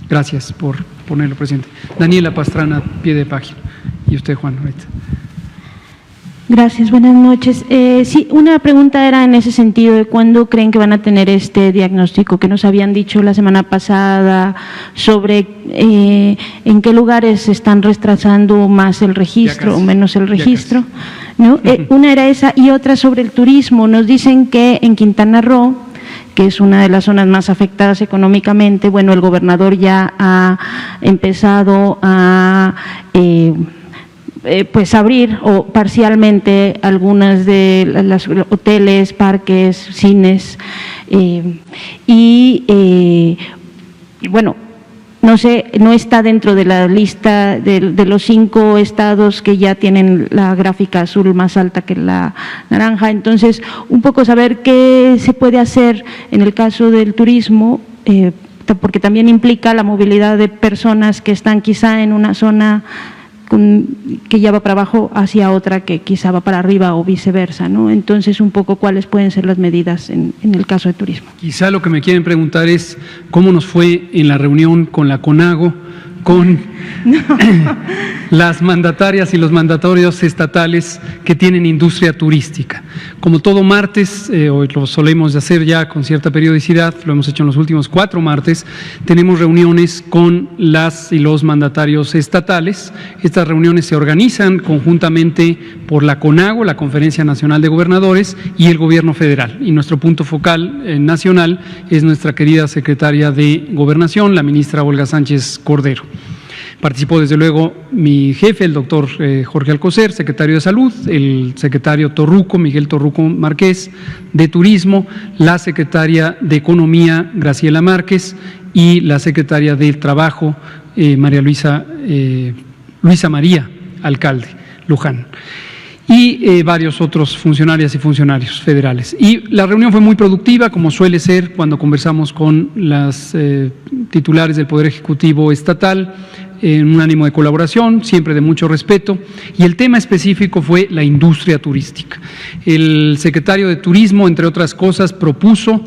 Gracias por ponerlo presente. Daniela Pastrana, pie de página. Y usted, Juan. Ahorita. Gracias, buenas noches. Sí, una pregunta era en ese sentido de cuándo creen que van a tener este diagnóstico que nos habían dicho la semana pasada sobre en qué lugares se están retrasando más el registro o menos el registro, ¿no? Una era esa y otra sobre el turismo. Nos dicen que en Quintana Roo, que es una de las zonas más afectadas económicamente, bueno, el gobernador ya ha empezado a pues abrir o parcialmente algunas de las hoteles, parques, cines y bueno, no sé, no está dentro de la lista de los 5 estados que ya tienen la gráfica azul más alta que la naranja. Entonces, un poco saber qué se puede hacer en el caso del turismo, porque también implica la movilidad de personas que están quizá en una zona que ya va para abajo hacia otra que quizá va para arriba o viceversa, ¿no? Entonces, un poco cuáles pueden ser las medidas en el caso de turismo. Quizá lo que me quieren preguntar es cómo nos fue en la reunión con la CONAGO, con las mandatarias y los mandatorios estatales que tienen industria turística. Como todo martes, hoy lo solemos hacer ya con cierta periodicidad, lo hemos hecho en los últimos 4 martes, tenemos reuniones con las y los mandatarios estatales. Estas reuniones se organizan conjuntamente por la CONAGO, la Conferencia Nacional de Gobernadores, y el Gobierno Federal. Y nuestro punto focal nacional es nuestra querida secretaria de Gobernación, la ministra Olga Sánchez Cordero. Participó desde luego mi jefe, el doctor Jorge Alcocer, secretario de Salud, el secretario Torruco, Miguel Torruco Márquez, de Turismo, la secretaria de Economía, Graciela Márquez, y la secretaria de Trabajo, Luisa María Alcalde Luján, y varios otros funcionarias y funcionarios federales. Y la reunión fue muy productiva, como suele ser cuando conversamos con las titulares del Poder Ejecutivo Estatal, en un ánimo de colaboración, siempre de mucho respeto, y el tema específico fue la industria turística. El secretario de Turismo, entre otras cosas, propuso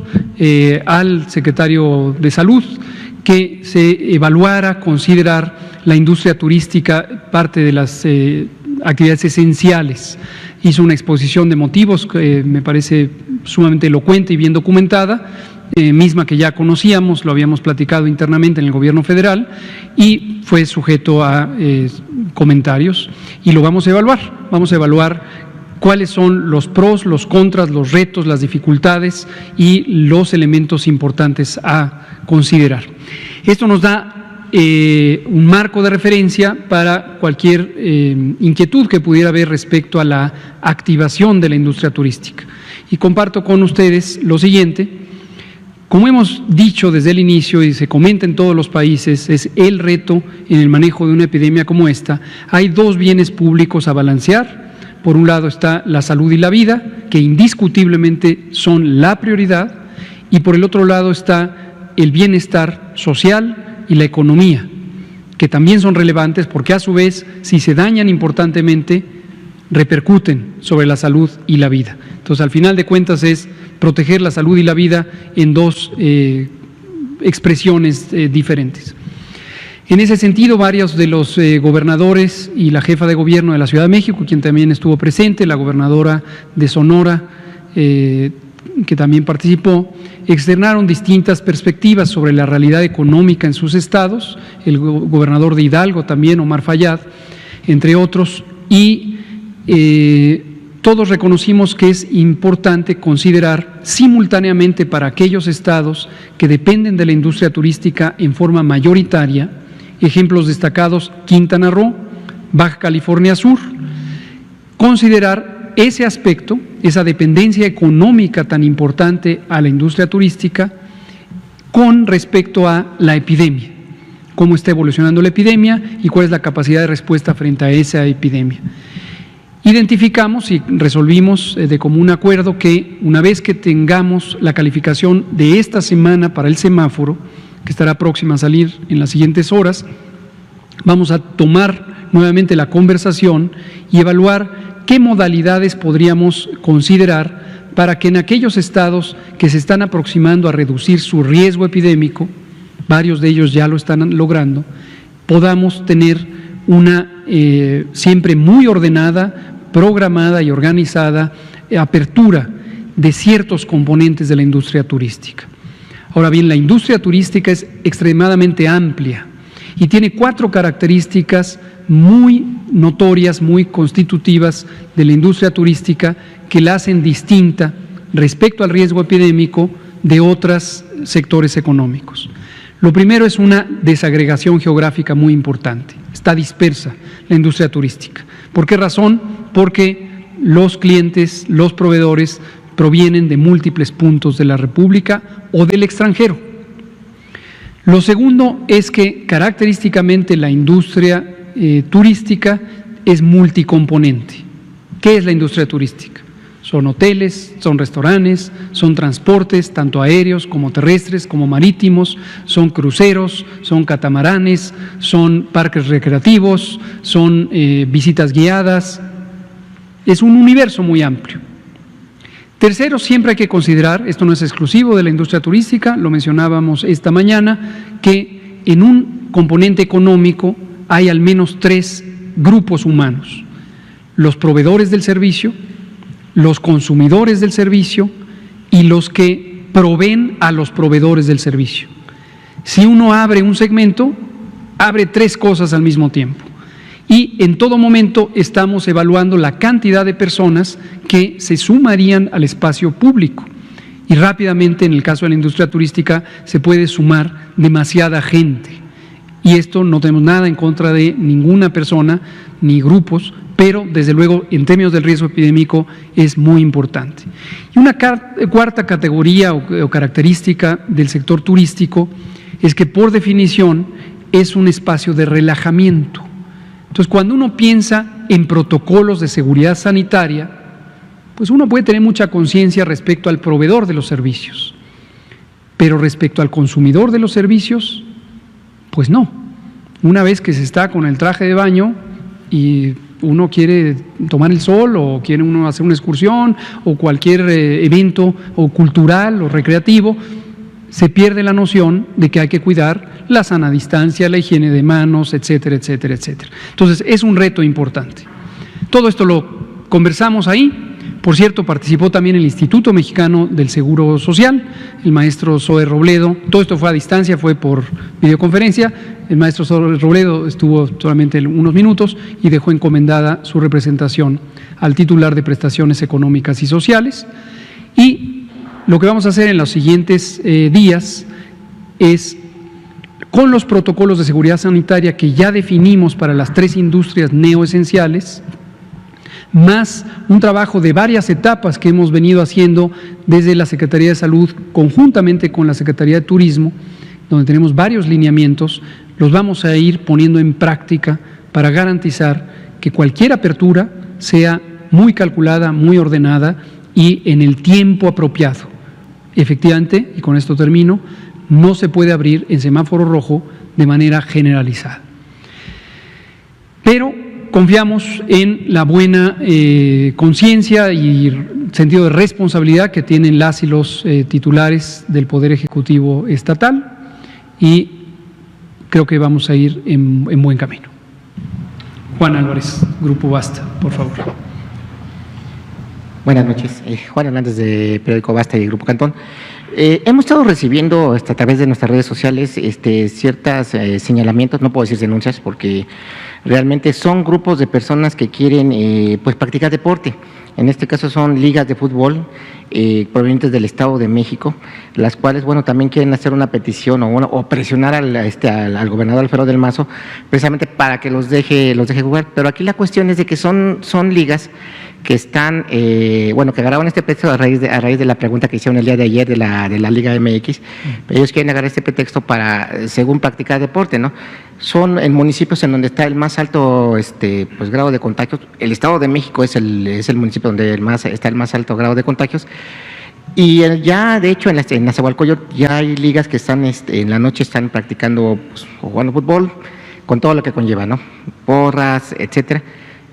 al secretario de Salud que se evaluara, considerar la industria turística parte de las actividades esenciales. Hizo una exposición de motivos que me parece sumamente elocuente y bien documentada, misma que ya conocíamos, lo habíamos platicado internamente en el Gobierno Federal y fue sujeto a comentarios y lo vamos a evaluar. Vamos a evaluar cuáles son los pros, los contras, los retos, las dificultades y los elementos importantes a considerar. Esto nos da un marco de referencia para cualquier inquietud que pudiera haber respecto a la activación de la industria turística. Y comparto con ustedes lo siguiente. Como hemos dicho desde el inicio y se comenta en todos los países, es el reto en el manejo de una epidemia como esta. Hay 2 bienes públicos a balancear. Por un lado está la salud y la vida, que indiscutiblemente son la prioridad, y por el otro lado está el bienestar social y la economía, que también son relevantes porque a su vez, si se dañan importantemente, repercuten sobre la salud y la vida. Entonces, al final de cuentas es proteger la salud y la vida en 2 expresiones diferentes. En ese sentido, varios de los gobernadores y la jefa de gobierno de la Ciudad de México, quien también estuvo presente, la gobernadora de Sonora, que también participó, externaron distintas perspectivas sobre la realidad económica en sus estados, el gobernador de Hidalgo también, Omar Fayad, entre otros, y todos reconocimos que es importante considerar simultáneamente para aquellos estados que dependen de la industria turística en forma mayoritaria, ejemplos destacados Quintana Roo, Baja California Sur, considerar ese aspecto, esa dependencia económica tan importante a la industria turística con respecto a la epidemia, cómo está evolucionando la epidemia y cuál es la capacidad de respuesta frente a esa epidemia. Identificamos y resolvimos de común acuerdo que una vez que tengamos la calificación de esta semana para el semáforo, que estará próxima a salir en las siguientes horas, vamos a tomar nuevamente la conversación y evaluar qué modalidades podríamos considerar para que en aquellos estados que se están aproximando a reducir su riesgo epidémico, varios de ellos ya lo están logrando, podamos tener una siempre muy ordenada, programada y organizada apertura de ciertos componentes de la industria turística. Ahora bien, la industria turística es extremadamente amplia y tiene 4 características muy notorias, muy constitutivas de la industria turística que la hacen distinta respecto al riesgo epidémico de otros sectores económicos. Lo primero es una desagregación geográfica muy importante. Está dispersa la industria turística. ¿Por qué razón? Porque los clientes, los proveedores provienen de múltiples puntos de la República o del extranjero. Lo segundo es que característicamente la industria turística es multicomponente. ¿Qué es la industria turística? Son hoteles, son restaurantes, son transportes, tanto aéreos como terrestres, como marítimos, son cruceros, son catamaranes, son parques recreativos, son visitas guiadas. Es un universo muy amplio. Tercero, siempre hay que considerar, esto no es exclusivo de la industria turística, lo mencionábamos esta mañana, que en un componente económico hay al menos 3 grupos humanos: los proveedores del servicio, los consumidores del servicio y los que proveen a los proveedores del servicio. Si uno abre un segmento, abre 3 cosas al mismo tiempo. Y en todo momento estamos evaluando la cantidad de personas que se sumarían al espacio público. Y rápidamente, en el caso de la industria turística, se puede sumar demasiada gente. Y esto no tenemos nada en contra de ninguna persona ni grupos, pero desde luego en términos del riesgo epidémico es muy importante. Y una cuarta categoría o característica del sector turístico es que por definición es un espacio de relajamiento. Entonces, cuando uno piensa en protocolos de seguridad sanitaria, pues uno puede tener mucha conciencia respecto al proveedor de los servicios, pero respecto al consumidor de los servicios, pues no. Una vez que se está con el traje de baño y uno quiere tomar el sol o quiere uno hacer una excursión o cualquier evento o cultural o recreativo, se pierde la noción de que hay que cuidar la sana distancia, la higiene de manos, etcétera, etcétera, etcétera. Entonces, es un reto importante. Todo esto lo conversamos ahí. Por cierto, participó también el Instituto Mexicano del Seguro Social, el maestro Zoe Robledo. Todo esto fue a distancia, fue por videoconferencia. El maestro Zoe Robledo estuvo solamente unos minutos y dejó encomendada su representación al titular de Prestaciones Económicas y Sociales. Y lo que vamos a hacer en los siguientes días es, con los protocolos de seguridad sanitaria que ya definimos para las 3 industrias neoesenciales, más un trabajo de varias etapas que hemos venido haciendo desde la Secretaría de Salud conjuntamente con la Secretaría de Turismo, donde tenemos varios lineamientos, los vamos a ir poniendo en práctica para garantizar que cualquier apertura sea muy calculada, muy ordenada y en el tiempo apropiado. Efectivamente, y con esto termino, no se puede abrir en semáforo rojo de manera generalizada. Pero confiamos en la buena conciencia y sentido de responsabilidad que tienen las y los titulares del Poder Ejecutivo Estatal y creo que vamos a ir en buen camino. Juan Álvarez, Grupo Basta, por favor. Buenas noches, Juan Hernández de Periódico Basta y Grupo Cantón. Hemos estado recibiendo a través de nuestras redes sociales ciertos señalamientos, no puedo decir denuncias porque realmente son grupos de personas que quieren pues practicar deporte. En este caso son ligas de fútbol provenientes del Estado de México, las cuales, bueno, también quieren hacer una petición o presionar al gobernador Alfredo del Mazo precisamente para que los deje jugar. Pero aquí la cuestión es de que son ligas que están, que agarraron este pretexto a raíz de la pregunta que hicieron el día de ayer de de la Liga MX. Ellos quieren agarrar este pretexto para, según practicar deporte, ¿no? Son en municipios en donde está el más alto pues, grado de contagios. El Estado de México es el municipio donde está el más alto grado de contagios. Y ya, de hecho, en Nezahualcóyotl ya hay ligas que están en la noche están practicando, pues, jugando fútbol, con todo lo que conlleva, ¿no? Porras, etcétera.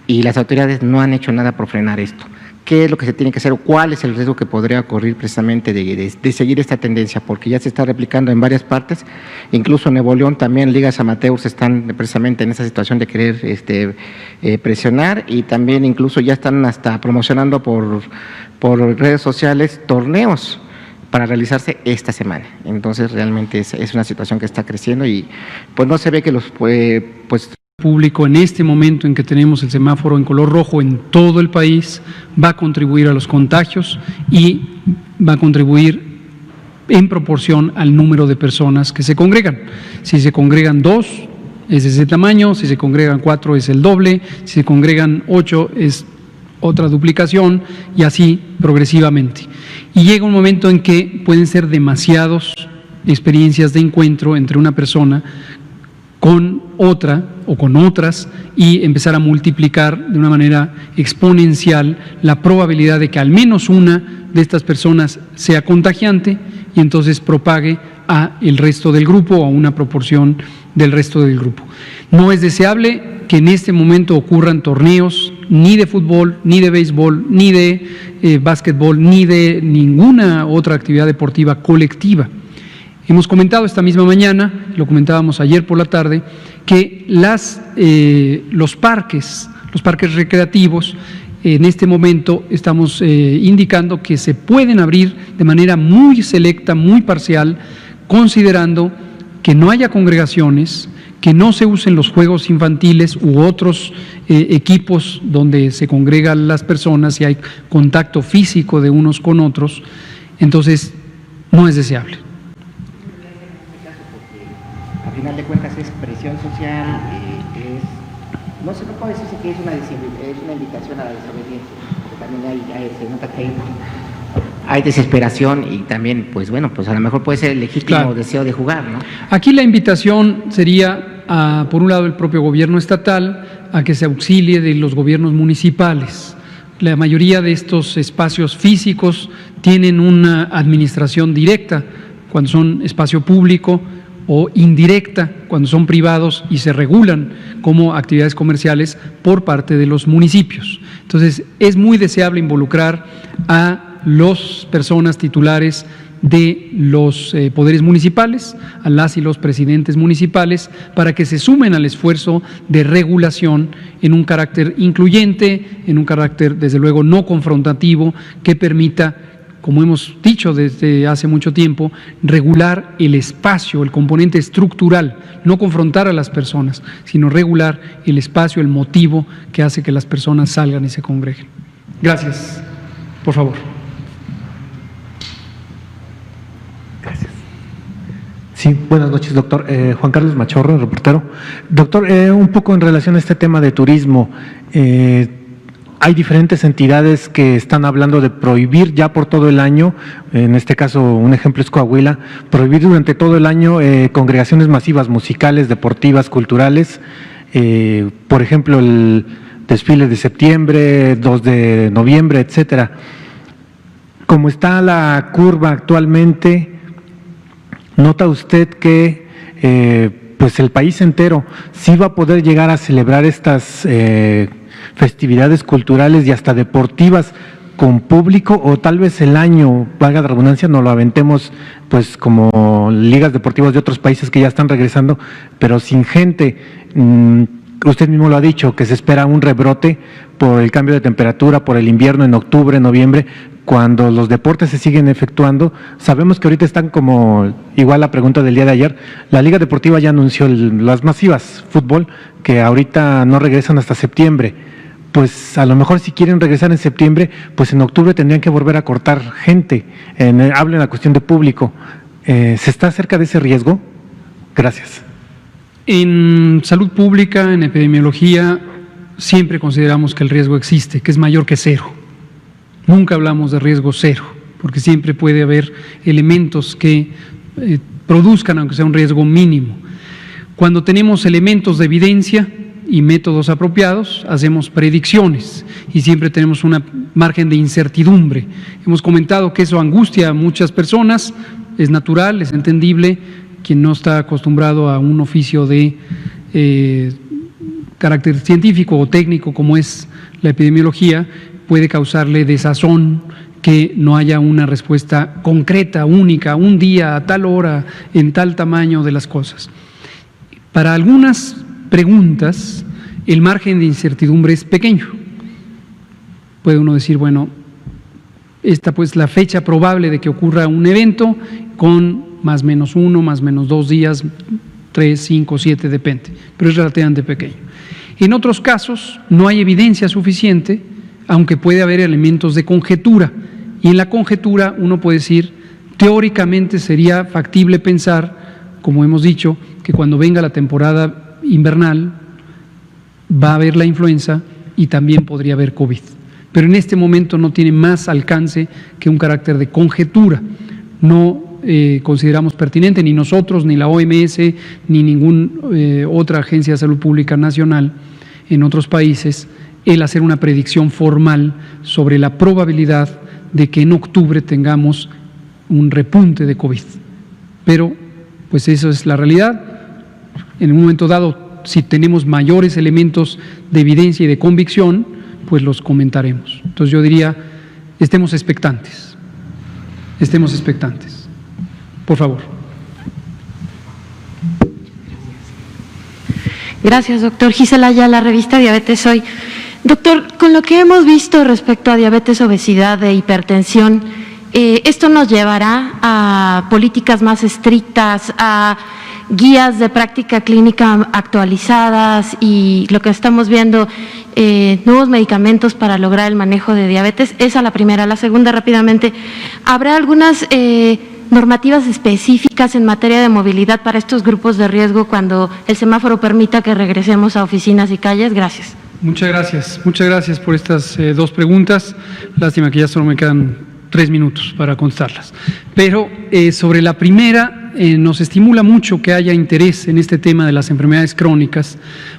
Y las autoridades no han hecho nada por frenar esto. ¿Qué es lo que se tiene que hacer o cuál es el riesgo que podría ocurrir precisamente de seguir esta tendencia? Porque ya se está replicando en varias partes, incluso en Nuevo León también ligas amateurs están precisamente en esa situación de querer presionar, y también incluso ya están hasta promocionando por redes sociales torneos para realizarse esta semana. Entonces realmente es una situación que está creciendo y pues no se ve que los pues público en este momento en que tenemos el semáforo en color rojo en todo el país va a contribuir a los contagios y va a contribuir en proporción al número de personas que se congregan. Si se congregan 2, es de ese tamaño; si se congregan 4, es el doble; si se congregan 8, es otra duplicación, y así progresivamente. Y llega un momento en que pueden ser demasiadas experiencias de encuentro entre una persona con otra o con otras, y empezar a multiplicar de una manera exponencial la probabilidad de que al menos una de estas personas sea contagiante y entonces propague a el resto del grupo o a una proporción del resto del grupo. No es deseable que en este momento ocurran torneos ni de fútbol, ni de béisbol, ni de básquetbol, ni de ninguna otra actividad deportiva colectiva. Hemos comentado esta misma mañana, lo comentábamos ayer por la tarde, que los parques recreativos, en este momento estamos indicando que se pueden abrir de manera muy selecta, muy parcial, considerando que no haya congregaciones, que no se usen los juegos infantiles u otros equipos donde se congregan las personas y hay contacto físico de unos con otros. Entonces, no es deseable. Al final de cuentas es presión social, no puede decirse que es una invitación a la desobediencia, porque también se nota que hay desesperación y también, pues bueno, pues a lo mejor puede ser el legítimo Claro. deseo de jugar, ¿no? Aquí la invitación sería, por un lado, el propio gobierno estatal a que se auxilie de los gobiernos municipales. La mayoría de estos espacios físicos tienen una administración directa cuando son espacio público, o indirecta cuando son privados y se regulan como actividades comerciales por parte de los municipios. Entonces, es muy deseable involucrar a las personas titulares de los poderes municipales, a las y los presidentes municipales, para que se sumen al esfuerzo de regulación en un carácter incluyente, en un carácter, desde luego, no confrontativo, que permita, como hemos dicho desde hace mucho tiempo, regular el espacio, el componente estructural, no confrontar a las personas, sino regular el espacio, el motivo que hace que las personas salgan y se congreguen. Gracias. Por favor. Gracias. Sí, buenas noches, doctor. Juan Carlos Machorro, reportero. Doctor, un poco en relación a este tema de turismo, hay diferentes entidades que están hablando de prohibir ya por todo el año, en este caso un ejemplo es Coahuila, prohibir durante todo el año congregaciones masivas musicales, deportivas, culturales, por ejemplo el desfile de septiembre, 2 de noviembre, etcétera. Como está la curva actualmente, ¿nota usted que pues el país entero sí va a poder llegar a celebrar estas festividades culturales y hasta deportivas con público, o tal vez el año, valga la redundancia, no lo aventemos pues como ligas deportivas de otros países que ya están regresando, pero sin gente? Usted mismo lo ha dicho, que se espera un rebrote por el cambio de temperatura, por el invierno en octubre, noviembre, cuando los deportes se siguen efectuando. Sabemos que ahorita están como, igual la pregunta del día de ayer, la Liga Deportiva ya anunció las masivas, fútbol, que ahorita no regresan hasta septiembre. Pues a lo mejor si quieren regresar en septiembre, pues en octubre tendrían que volver a cortar gente. Hablo en la cuestión de público. ¿Se está cerca de ese riesgo? Gracias. En salud pública, en epidemiología, siempre consideramos que el riesgo existe, que es mayor que cero. Nunca hablamos de riesgo cero. porque siempre puede haber elementos que produzcan, aunque sea un riesgo mínimo. Cuando tenemos elementos de evidencia y métodos apropiados, hacemos predicciones y siempre tenemos un margen de incertidumbre. Hemos comentado que eso angustia a muchas personas, es natural, es entendible. Quien no está acostumbrado a un oficio de carácter científico o técnico como es la epidemiología, puede causarle desazón que no haya una respuesta concreta, única, un día, a tal hora, en tal tamaño de las cosas. Para algunas preguntas, el margen de incertidumbre es pequeño. Puede uno decir, bueno, esta pues la fecha probable de que ocurra un evento con más o menos 1, más o menos 2 días, 3, 5, 7, depende, pero es relativamente pequeño. En otros casos no hay evidencia suficiente, aunque puede haber elementos de conjetura, y en la conjetura uno puede decir, teóricamente sería factible pensar, como hemos dicho, que cuando venga la temporada invernal va a haber la influenza y también podría haber COVID. Pero en este momento no tiene más alcance que un carácter de conjetura. No consideramos pertinente, ni nosotros, ni la OMS, ni ninguna otra agencia de salud pública nacional en otros países, el hacer una predicción formal sobre la probabilidad de que en octubre tengamos un repunte de COVID. Pero, pues eso es la realidad. En un momento dado, si tenemos mayores elementos de evidencia y de convicción, pues los comentaremos. Entonces yo diría, estemos expectantes. Estemos expectantes. Por favor. Gracias, doctor. Gisela Ayala, revista Diabetes Hoy. Doctor, con lo que hemos visto respecto a diabetes, obesidad e hipertensión, ¿esto nos llevará a políticas más estrictas, a guías de práctica clínica actualizadas y lo que estamos viendo, nuevos medicamentos para lograr el manejo de diabetes? Esa es la primera. La segunda, rápidamente, ¿habrá algunas normativas específicas en materia de movilidad para estos grupos de riesgo cuando el semáforo permita que regresemos a oficinas y calles? Gracias. Muchas gracias por estas 2 preguntas. Lástima que ya solo me quedan 3 minutos para contestarlas. Pero sobre la primera, nos estimula mucho que haya interés en este tema de las enfermedades crónicas,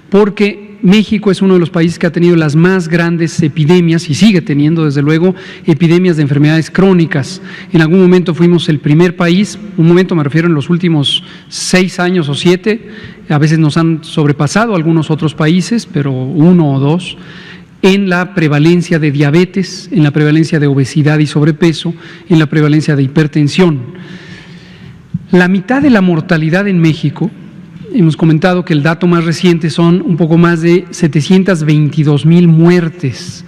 porque México es uno de los países que ha tenido las más grandes epidemias y sigue teniendo, desde luego, epidemias de enfermedades crónicas. En algún momento fuimos el primer país, un momento me refiero en los últimos 6 años o 7, a veces nos han sobrepasado algunos otros países, pero 1 o 2, en la prevalencia de diabetes, en la prevalencia de obesidad y sobrepeso, en la prevalencia de hipertensión. La mitad de la mortalidad en México, hemos comentado que el dato más reciente son un poco más de 722,000 muertes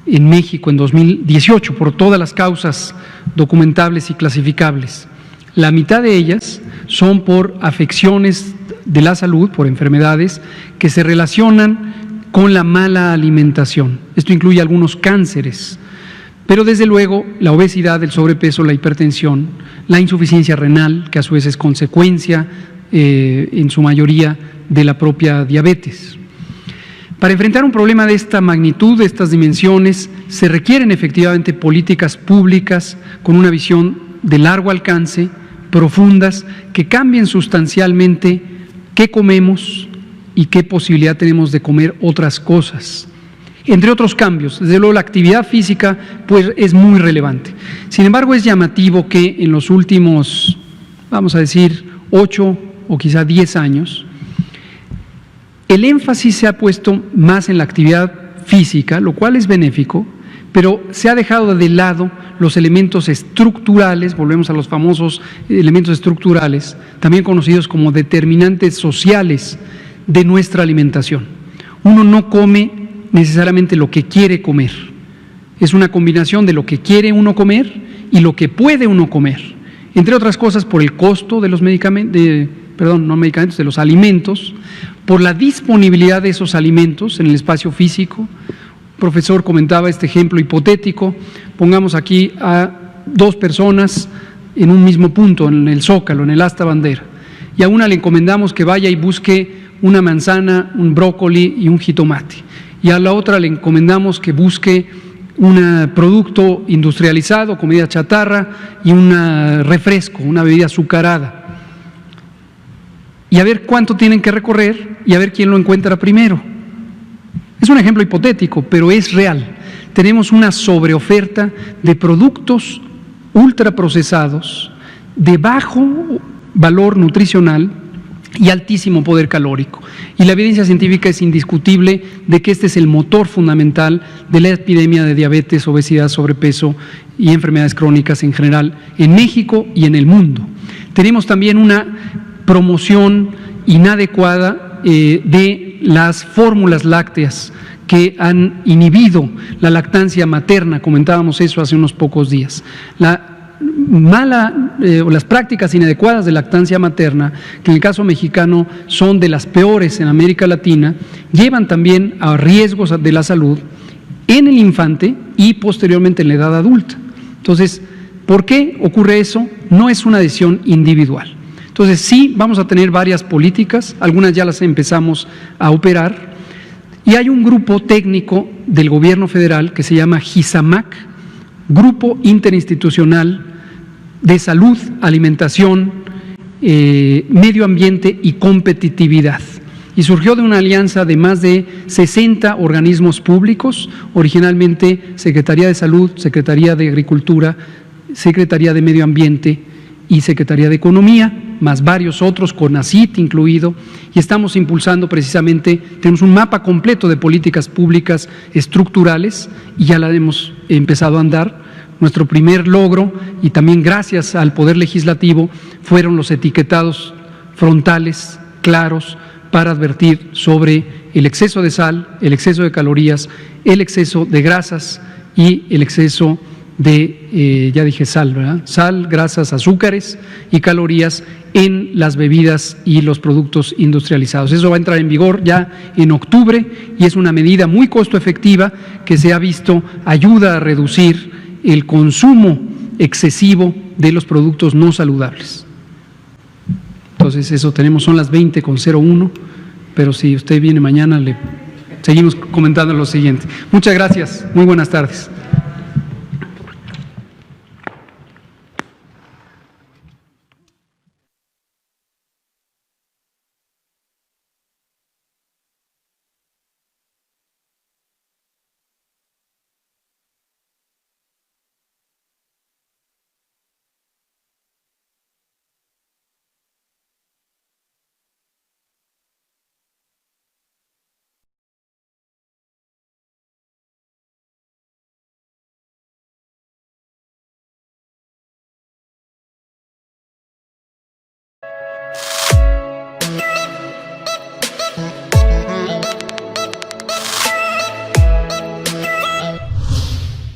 en México en 2018 por todas las causas documentables y clasificables. La mitad de ellas son por afecciones de la salud, por enfermedades que se relacionan con la mala alimentación. Esto incluye algunos cánceres, pero desde luego la obesidad, el sobrepeso, la hipertensión, la insuficiencia renal, que a su vez es consecuencia en su mayoría de la propia diabetes. Para enfrentar un problema de esta magnitud, de estas dimensiones, se requieren efectivamente políticas públicas con una visión de largo alcance, profundas, que cambien sustancialmente qué comemos y qué posibilidad tenemos de comer otras cosas. Entre otros cambios, desde luego la actividad física pues es muy relevante. Sin embargo, es llamativo que en los últimos, vamos a decir, 8 o quizá 10 años, el énfasis se ha puesto más en la actividad física, lo cual es benéfico, pero se ha dejado de lado los elementos estructurales, volvemos a los famosos elementos estructurales, también conocidos como determinantes sociales de nuestra alimentación. Uno no come necesariamente lo que quiere comer, es una combinación de lo que quiere uno comer y lo que puede uno comer, entre otras cosas por el costo de los de los alimentos, por la disponibilidad de esos alimentos en el espacio físico. El profesor comentaba este ejemplo hipotético, pongamos aquí a 2 personas en un mismo punto, en el Zócalo, en el asta bandera, y a una le encomendamos que vaya y busque una manzana, un brócoli y un jitomate, y a la otra le encomendamos que busque un producto industrializado, comida chatarra y un refresco, una bebida azucarada. Y a ver cuánto tienen que recorrer y a ver quién lo encuentra primero. Es un ejemplo hipotético, pero es real. Tenemos una sobreoferta de productos ultraprocesados de bajo valor nutricional y altísimo poder calórico. Y la evidencia científica es indiscutible de que este es el motor fundamental de la epidemia de diabetes, obesidad, sobrepeso y enfermedades crónicas en general en México y en el mundo. Tenemos también una promoción inadecuada de las fórmulas lácteas que han inhibido la lactancia materna, comentábamos eso hace unos pocos días. Las prácticas inadecuadas de lactancia materna, que en el caso mexicano son de las peores en América Latina, llevan también a riesgos de la salud en el infante y posteriormente en la edad adulta. Entonces, ¿por qué ocurre eso? No es una decisión individual. Entonces, sí, vamos a tener varias políticas, algunas ya las empezamos a operar, y hay un grupo técnico del gobierno federal que se llama GISAMAC, Grupo Interinstitucional de Salud, Alimentación, Medio Ambiente y Competitividad. Y surgió de una alianza de más de 60 organismos públicos, originalmente Secretaría de Salud, Secretaría de Agricultura, Secretaría de Medio Ambiente y Secretaría de Economía, más varios otros, CONACYT incluido, y estamos impulsando precisamente, tenemos un mapa completo de políticas públicas estructurales y ya la hemos empezado a andar. Nuestro primer logro, y también gracias al Poder Legislativo, fueron los etiquetados frontales, claros, para advertir sobre el exceso de sal, el exceso de calorías, el exceso de grasas y el exceso de, ya dije sal, ¿verdad? Sal, grasas, azúcares y calorías en las bebidas y los productos industrializados. Eso va a entrar en vigor ya en octubre y es una medida muy costo efectiva que se ha visto ayuda a reducir el consumo excesivo de los productos no saludables. Entonces eso tenemos, son las 20:01, pero si usted viene mañana le seguimos comentando lo siguiente. Muchas gracias, muy buenas tardes.